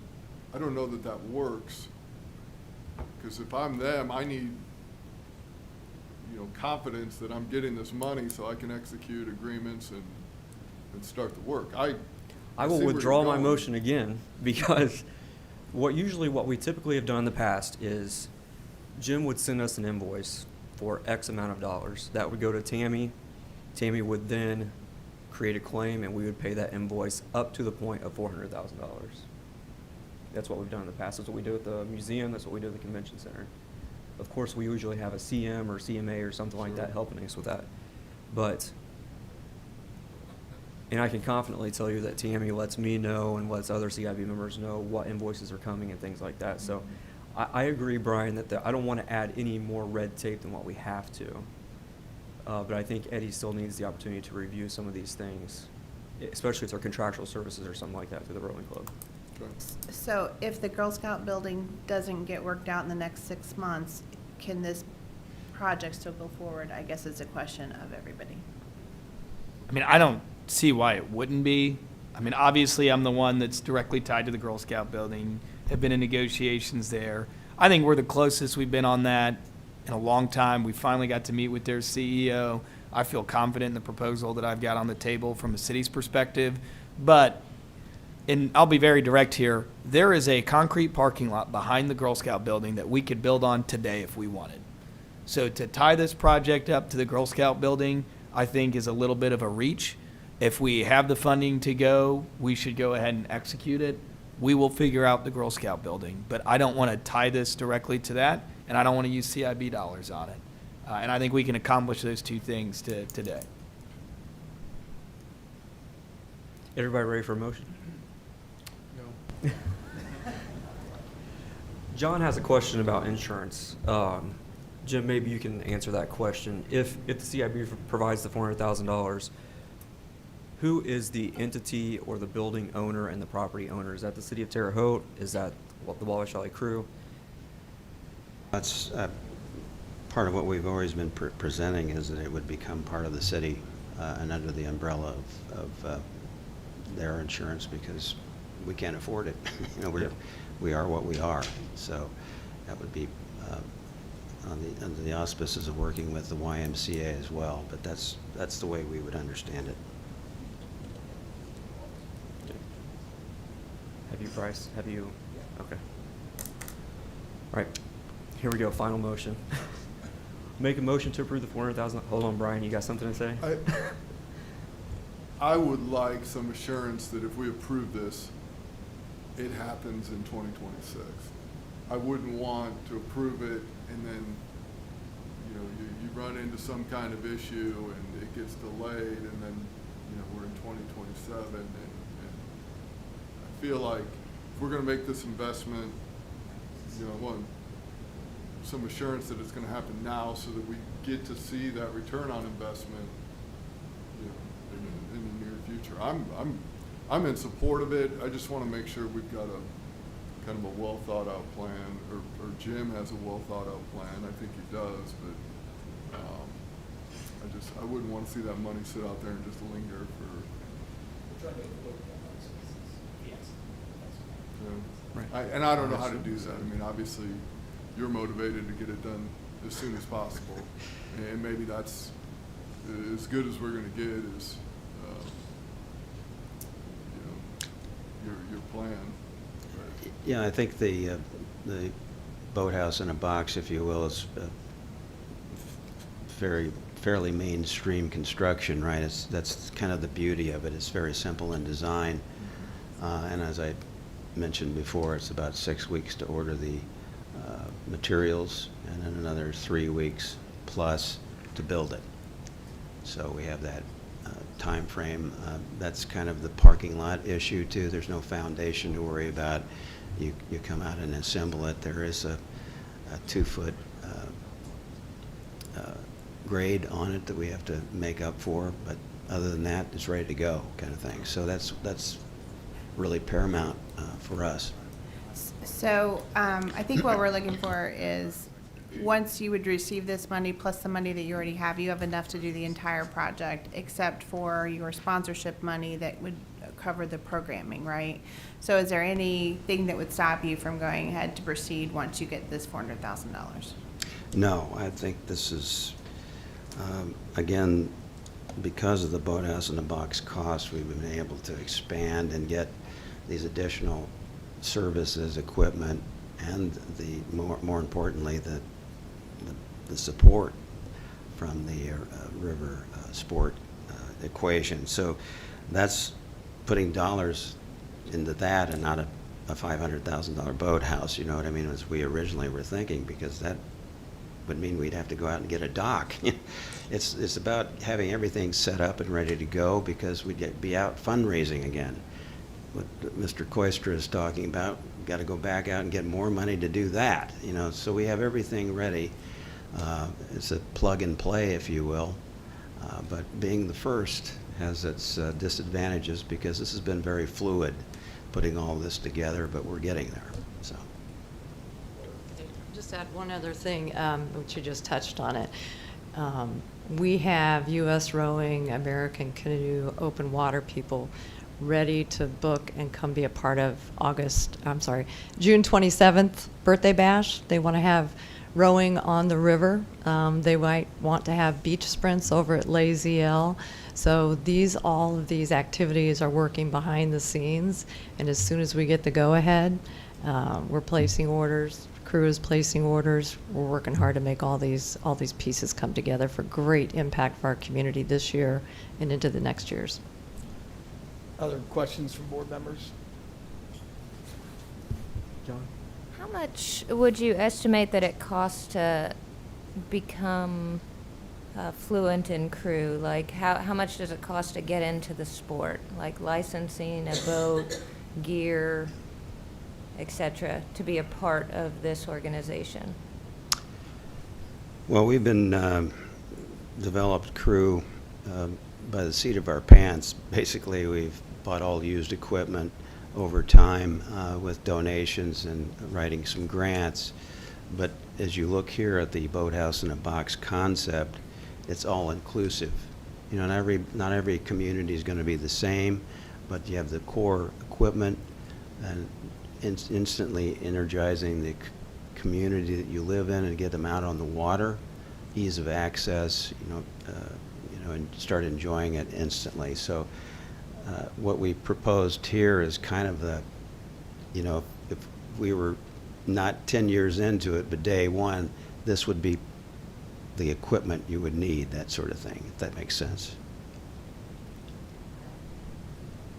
[SPEAKER 5] I don't know that that works, because if I'm them, I need, confidence that I'm getting this money so I can execute agreements and start the work.
[SPEAKER 1] I will
[SPEAKER 5] see where
[SPEAKER 1] withdraw
[SPEAKER 5] you're
[SPEAKER 1] my
[SPEAKER 5] going.
[SPEAKER 1] motion again because what we typically have done in the past is Jim would send us an invoice for X amount of dollars. That would go to Tammy. Tammy would then create a claim and we would pay that invoice up to the point of $400,000. That's what we've done in the past. That's what we do at the museum. That's what we do at the convention center. Of course, we usually have a CM or CMA or something like that helping us with that. And I can confidently tell you that Tammy lets me know and lets other CIB members know what invoices are coming and things like that. So I agree, Brian, that I don't want to add any more red tape than what we have to. But I think Eddie still needs the opportunity to review some of these things, especially if they're contractual services or something like that through the rowing club.
[SPEAKER 5] Okay.
[SPEAKER 6] So if the Girl Scout building doesn't get worked out in the next 6 months, can this project still go forward? I guess it's a question of everybody.
[SPEAKER 3] I mean, I don't see why it wouldn't be. I mean, obviously, I'm the one that's directly tied to the Girl Scout building, have been in negotiations there. I think we're the closest we've been on that in a long time. We finally got to meet with their CEO. I feel confident in the proposal that I've got on the table from a city's perspective. But, and I'll be very direct here, there is a concrete parking lot behind the Girl Scout building that we could build on today if we wanted. So to tie this project up to the Girl Scout building, I think is a little bit of a reach. If we have the funding to go, we should go ahead and execute it. We will figure out the Girl Scout building, but I don't want to tie this directly to that, and I don't want to use CIB dollars on it. And I think we can accomplish those two things today.
[SPEAKER 1] Everybody ready for a motion? No. John has a question about insurance. Jim, maybe you can answer that question. If the CIB provides the $400,000, who is the entity or the building owner and the property owner? Is that the city of Terre Haute? Is that the Wabash Valley crew?
[SPEAKER 9] That's part of what we've always been presenting, is that it would become part of the city and under the umbrella of their insurance, because we can't afford it. We are what we are. So that would be under the auspices of working with the YMCA as well. But that's the way we would understand it.
[SPEAKER 1] Have you, Bryce? Have you? Okay. All right. Here we go. Final motion. Make a motion to approve the $400,000. Hold on, Brian. You got something to say?
[SPEAKER 5] I would like some assurance that if we approve this, it happens in 2026. I wouldn't want to approve it and then, you run into some kind of issue and it gets delayed and then, we're in 2027 and I feel like if we're gonna make this investment, I want some assurance that it's gonna happen now so that we get to see that return on investment, in the near future. I'm in support of it. I just want to make sure we've got a kind of a well thought out plan, or Jim has a well thought out plan. I think he does, but I wouldn't want to see that money sit out there and just linger for.
[SPEAKER 1] Right.
[SPEAKER 5] And I don't know how to do that. I mean, obviously, you're motivated to get it done as soon as possible, and maybe that's as good as we're going to get is, your plan. But
[SPEAKER 9] Yeah, I think the boathouse in a box, if you will, is fairly mainstream construction, right? That's kind of the beauty of it. It's very simple in design, and as I mentioned before, it's about 6 weeks to order the materials, and then another 3 weeks plus to build it. So we have that time frame. That's kind of the parking lot issue too. There's no foundation to worry about. You come out and assemble it. There is a 2-foot grade on it that we have to make up for, but other than that, it's ready to go, kind of thing. So that's really paramount for us.
[SPEAKER 6] So I think what we're looking for is, once you would receive this money plus the money that you already have, you have enough to do the entire project, except for your sponsorship money that would cover the programming, right? So is there anything that would stop you from going ahead to proceed once you get this $400,000?
[SPEAKER 9] No, I think this is, again, because of the boathouse in the box cost, we've been able to expand and get these additional services, equipment, and the more importantly, the support from the river sport equation. So that's putting dollars into that and not a $500,000 boathouse, you know what I mean, as we originally were thinking, because that would mean we'd have to go out and get a dock. It's about having everything set up and ready to go, because we'd be out fundraising again. What Mr. Koistra is talking about, we've got to go back out and get more money to do that, you know, so we have everything ready. It's a plug and play, if you will, but being the first has its disadvantages, because this has been very fluid, putting all this together, but we're getting there, so.
[SPEAKER 10] Just add one other thing, which you just touched on it. We have U.S. Rowing, American Canoe, open water people ready to book and come be a part of June 27th birthday bash. They want to have rowing on the river. They might want to have beach sprints over at Lazy L. So all of these activities are working behind the scenes, and as soon as we get the go-ahead, we're placing orders. Crew is placing orders. We're working hard to make all these pieces come together for great impact for our community this year and into the next years.
[SPEAKER 3] Other questions from board members?
[SPEAKER 1] John?
[SPEAKER 11] How much would you estimate that it costs to become fluent in crew? Like, how much does it cost to get into the sport? Like licensing a boat, gear, etc., to be a part of this organization?
[SPEAKER 9] Well, we've been developed crew by the seat of our pants. Basically, we've bought all used equipment over time with donations and writing some grants. But as you look here at the boathouse in a box concept, it's all inclusive. You know, not every community is going to be the same, but you have the core equipment and instantly energizing the community that you live in and get them out on the water, ease of access, and start enjoying it instantly. So what we proposed here is kind of the, if we were not 10 years into it, but day one, this would be the equipment you would need, that sort of thing, if that makes sense.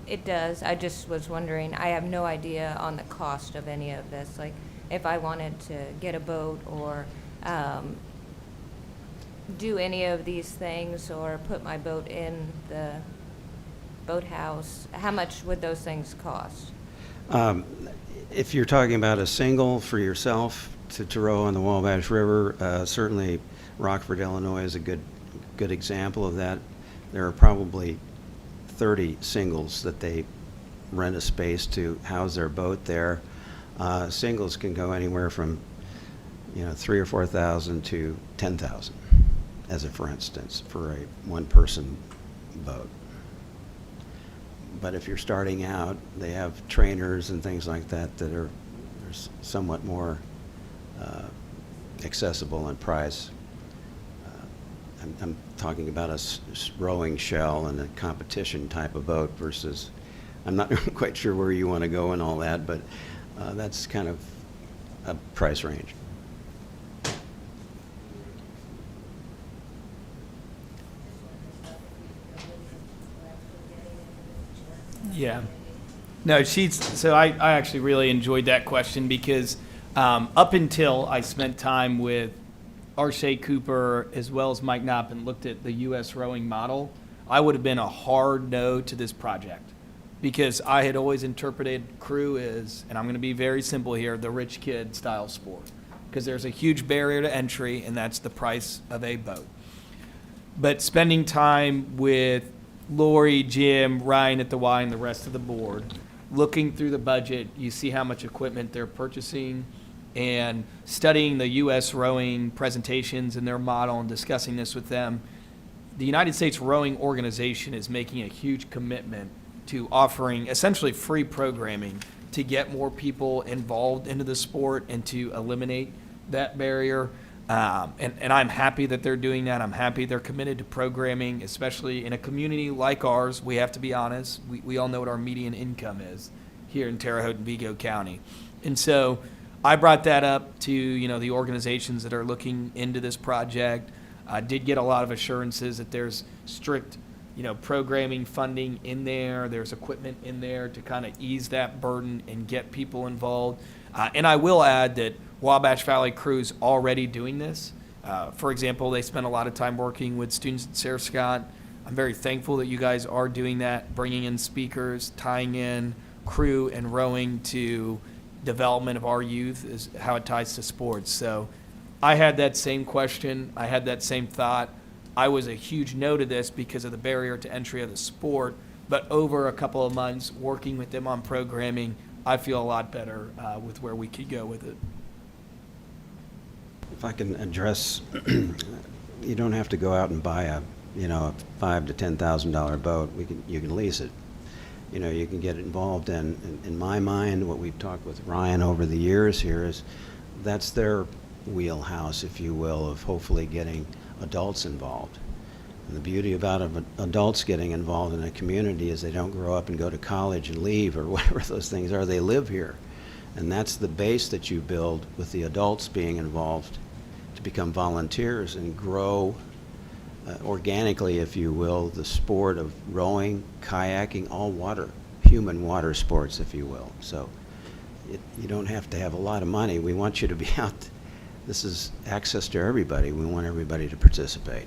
[SPEAKER 11] It does. I just was wondering, I have no idea on the cost of any of this. Like, if I wanted to get a boat or do any of these things or put my boat in the boathouse, how much would those things cost?
[SPEAKER 9] If you're talking about a single for yourself to row on the Wabash River, certainly Rockford, Illinois is a good example of that. There are probably 30 singles that they rent a space to house their boat there. Singles can go anywhere from $3,000 or $4,000 to $10,000, as a for instance, for a one-person boat. But if you're starting out, they have trainers and things like that that are somewhat more accessible in price. I'm talking about a rowing shell and a competition type of boat versus, I'm not quite sure where you want to go and all that, but that's kind of a price range.
[SPEAKER 3] Yeah. No, so I actually really enjoyed that question because up until I spent time with Arshay Cooper as well as Mike Knopp and looked at the U.S. rowing model, I would have been a hard no to this project because I had always interpreted crew as, and I'm going to be very simple here, the rich kid style sport because there's a huge barrier to entry and that's the price of a boat. But spending time with Lori, Jim, Ryan at the Y, and the rest of the board, looking through the budget, you see how much equipment they're purchasing, and studying the U.S. rowing presentations and their model and discussing this with them. The United States Rowing Organization is making a huge commitment to offering essentially free programming to get more people involved into the sport and to eliminate that barrier. And I'm happy that they're doing that. I'm happy they're committed to programming, especially in a community like ours. We have to be honest. We all know what our median income is here in Terre Haute and Vigo County. And so I brought that up to, the organizations that are looking into this project. I did get a lot of assurances that there's strict, programming funding in there. There's equipment in there to kind of ease that burden and get people involved. And I will add that Wabash Valley Crew's already doing this. For example, they spend a lot of time working with students at Sarah Scott. I'm very thankful that you guys are doing that, bringing in speakers, tying in crew and rowing to development of our youth is how it ties to sports. So I had that same question. I had that same thought. I was a huge no to this because of the barrier to entry of the sport. But over a couple of months working with them on programming, I feel a lot better with where we could go with it.
[SPEAKER 9] If I can address, you don't have to go out and buy a $5,000 to $10,000 boat. You can lease it. You can get involved in my mind, what we've talked with Ryan over the years here is that's their wheelhouse, if you will, of hopefully getting adults involved. And the beauty about adults getting involved in a community is they don't grow up and go to college and leave or whatever those things are. They live here. And that's the base that you build with the adults being involved to become volunteers and grow organically, if you will, the sport of rowing, kayaking, all water, human water sports, if you will. So you don't have to have a lot of money. We want you to be out. This is access to everybody. We want everybody to participate.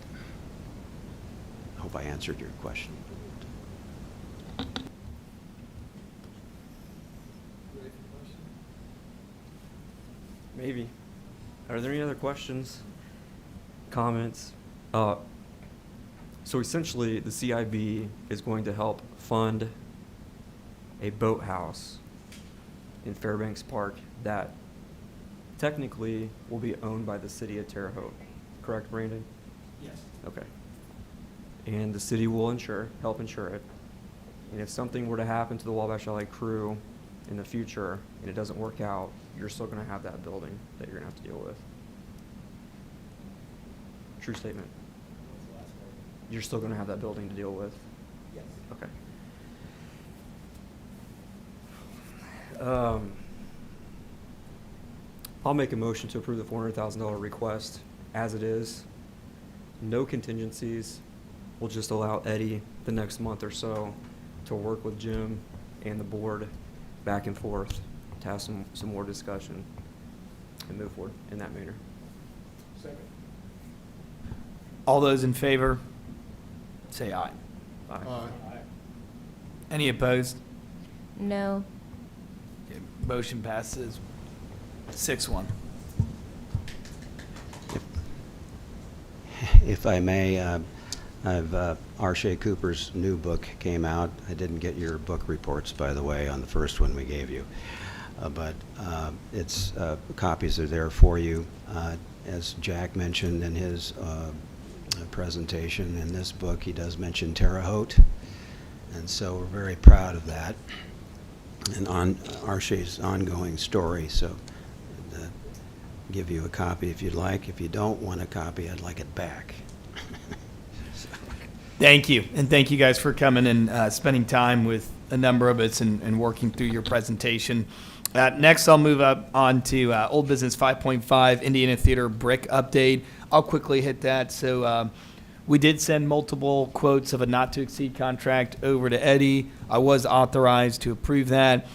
[SPEAKER 9] I hope I answered your question.
[SPEAKER 1] Maybe. Are there any other questions, comments? So essentially, the CIB is going to help fund a boathouse in Fairbanks Park that technically will be owned by the city of Terre Haute. Correct, Brandon?
[SPEAKER 3] Yes.
[SPEAKER 1] Okay. And the city will help insure it. And if something were to happen to the Wabash Valley Crew in the future and it doesn't work out, you're still going to have that building that you're going to have to deal with. True statement. You're still going to have that building to deal with?
[SPEAKER 3] Yes.
[SPEAKER 1] Okay. I'll make a motion to approve the $400,000 request as it is. No contingencies. We'll just allow Eddie the next month or so to work with Jim and the board back and forth to have some more discussion and move forward in that manner.
[SPEAKER 3] Second. All those in favor, say aye.
[SPEAKER 1] Aye.
[SPEAKER 5] Aye.
[SPEAKER 3] Any opposed?
[SPEAKER 11] No.
[SPEAKER 3] Okay, motion passes 6-1.
[SPEAKER 9] If I may, Arshay Cooper's new book came out. I didn't get your book reports, by the way, on the first one we gave you. But it's copies are there for you. As Jack mentioned in his presentation, in this book he does mention Terre Haute, and so we're very proud of that and on Arshay's ongoing story. So give you a copy if you'd like. If you don't want a copy, I'd like it back.
[SPEAKER 3] Thank you, and thank you guys for coming and spending time with a number of us and working through your presentation. Next, I'll move up on to Old Business 5.5, Indiana Theater brick update. I'll quickly hit that. So we did send multiple quotes of a not-to-exceed contract over to Eddie. I was authorized to approve that.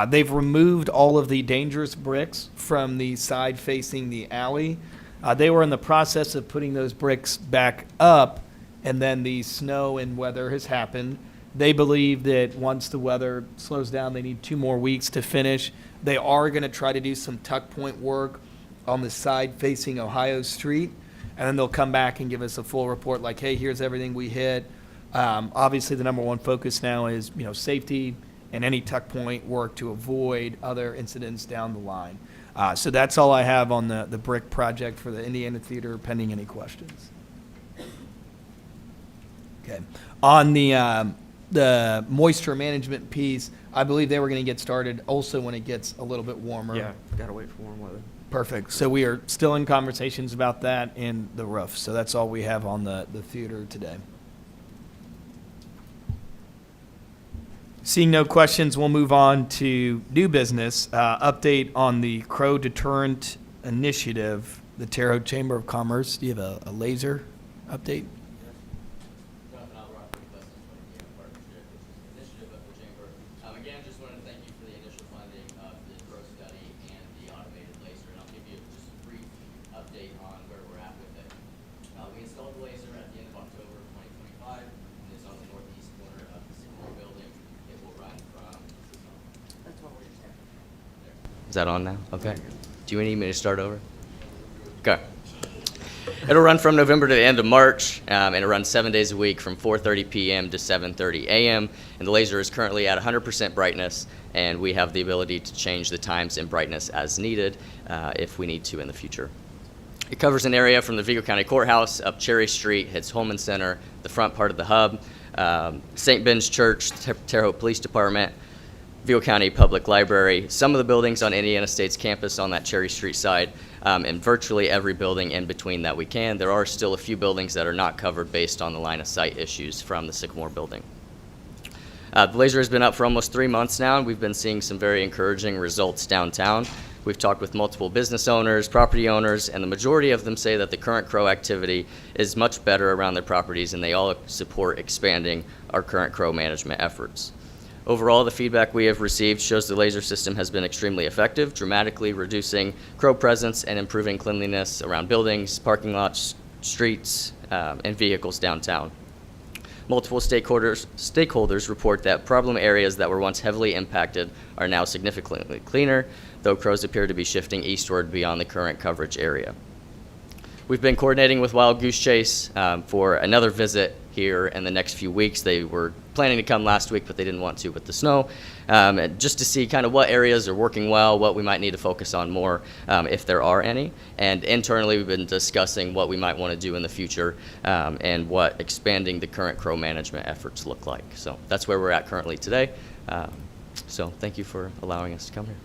[SPEAKER 3] They've removed all of the dangerous bricks from the side facing the alley. They were in the process of putting those bricks back up, and then the snow and weather has happened. They believe that once the weather slows down, they need 2 more weeks to finish. They are going to try to do some tuck point work on the side facing Ohio Street, and then they'll come back and give us a full report like, hey, here's everything we hit. Obviously, the number one focus now is, safety and any tuck point work to avoid other incidents down the line. So that's all I have on the brick project for the Indiana Theater, pending any questions. Okay. On the moisture management piece, I believe they were going to get started also when it gets a little bit warmer.
[SPEAKER 1] Yeah, gotta wait for warm weather.
[SPEAKER 3] Perfect. So we are still in conversations about that and the roof. So that's all we have on the theater today. Seeing no questions, we'll move on to new business. Update on the Crow Deterrent Initiative, the Terre Haute Chamber of Commerce. Do you have a laser update?
[SPEAKER 12] Again, just wanted to thank you for the initial funding of the Crow study and the automated laser, and I'll give you just a brief update on where we're at with it. We installed the laser at the end of October 2025, and it's on the northeast corner of the Sycamore building. It will run from. That's what we're starting. Is that on now? Okay. Do you need me to start over? Okay. It'll run from November to the end of March, and it runs 7 days a week from 4:30 p.m. to 7:30 a.m. And the laser is currently at 100% brightness, and we have the ability to change the times and brightness as needed if we need to in the future. It covers an area from the Vigo County Courthouse up Cherry Street, hits Holman Center, the front part of the hub, St. Ben's Church, Terre Haute Police Department, Vigo County Public Library, some of the buildings on Indiana State's campus on that Cherry Street side, and virtually every building in between that we can. There are still a few buildings that are not covered based on the line of sight issues from the Sycamore building. The laser has been up for almost 3 months now, and we've been seeing some very encouraging results downtown. We've talked with multiple business owners, property owners, and the majority of them say that the current Crow activity is much better around their properties, and they all support expanding our current Crow management efforts. Overall, the feedback we have received shows the laser system has been extremely effective, dramatically reducing Crow presence and improving cleanliness around buildings, parking lots, streets, and vehicles downtown. Multiple stakeholders report that problem areas that were once heavily impacted are now significantly cleaner, though crows appear to be shifting eastward beyond the current coverage area. We've been coordinating with Wild Goose Chase for another visit here in the next few weeks. They were planning to come last week, but they didn't want to with the snow, just to see kind of what areas are working well, what we might need to focus on more, if there are any. And internally, we've been discussing what we might want to do in the future and what expanding the current Crow management efforts look like. So that's where we're at currently today. So thank you for allowing us to come here.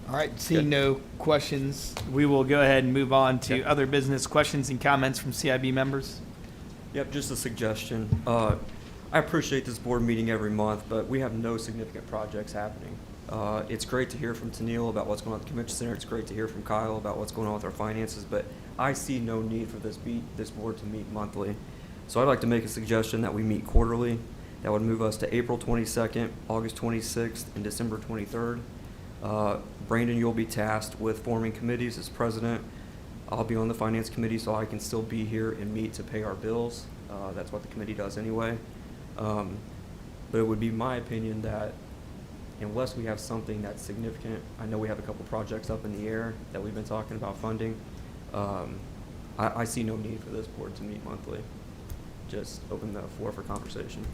[SPEAKER 3] All right, seeing no questions, we will go ahead and move on to other business questions and comments from CIB members.
[SPEAKER 1] Yep, just a suggestion. I appreciate this board meeting every month, but we have no significant projects happening. It's great to hear from Tennille about what's going on at the convention center. It's great to hear from Kyle about what's going on with our finances, but I see no need for this board to meet monthly. So I'd like to make a suggestion that we meet quarterly. That would move us to April 22nd, August 26th, and December 23rd. Brandon, you'll be tasked with forming committees as president. I'll be on the finance committee, so I can still be here and meet to pay our bills. That's what the committee does anyway. But it would be my opinion that unless we have something that's significant, I know we have a couple projects up in the air that we've been talking about funding. I see no need for this board to meet monthly. Just open the floor for conversation.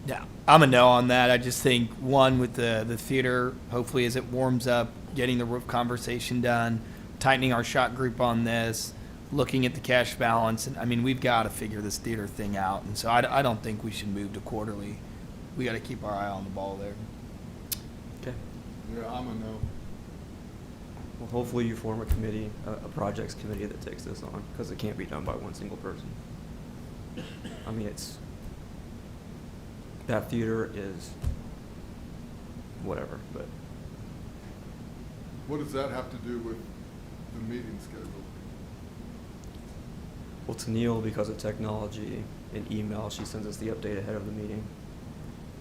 [SPEAKER 3] Yeah, I'm a no on that. I just think, one, with the theater, hopefully as it warms up, getting the roof conversation done, tightening our shot group on this, looking at the cash balance. And I mean, we've got to figure this theater thing out. And so I don't think we should move to quarterly. We got to keep our eye on the ball there.
[SPEAKER 1] Okay.
[SPEAKER 5] Yeah, I'm a no.
[SPEAKER 1] Well, hopefully you form a committee, a projects committee that takes this on, because it can't be done by one single person. I mean, that theater is whatever, but.
[SPEAKER 5] What does that have to do with the meeting schedule?
[SPEAKER 1] Well, Tennille, because of technology and email, she sends us the update ahead of the meeting.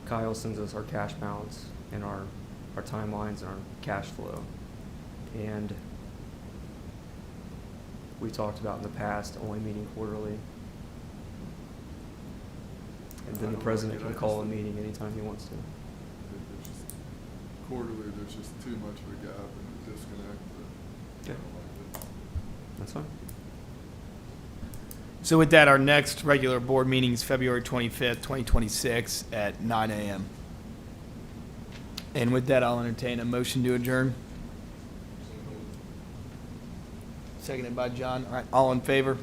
[SPEAKER 1] Kyle sends us our cash balance and our timelines and our cash flow. And we talked about in the past only meeting quarterly. And then the president can call a meeting anytime he wants to.
[SPEAKER 5] There's just, quarterly, there's just too much of a gap and a disconnect. That I
[SPEAKER 1] Okay.
[SPEAKER 5] don't like it.
[SPEAKER 1] That's fine.
[SPEAKER 3] So with that, our next regular board meeting is February 25th, 2026 at 9 a.m. And with that, I'll entertain a motion to adjourn. Seconded by John. All right, all in favor?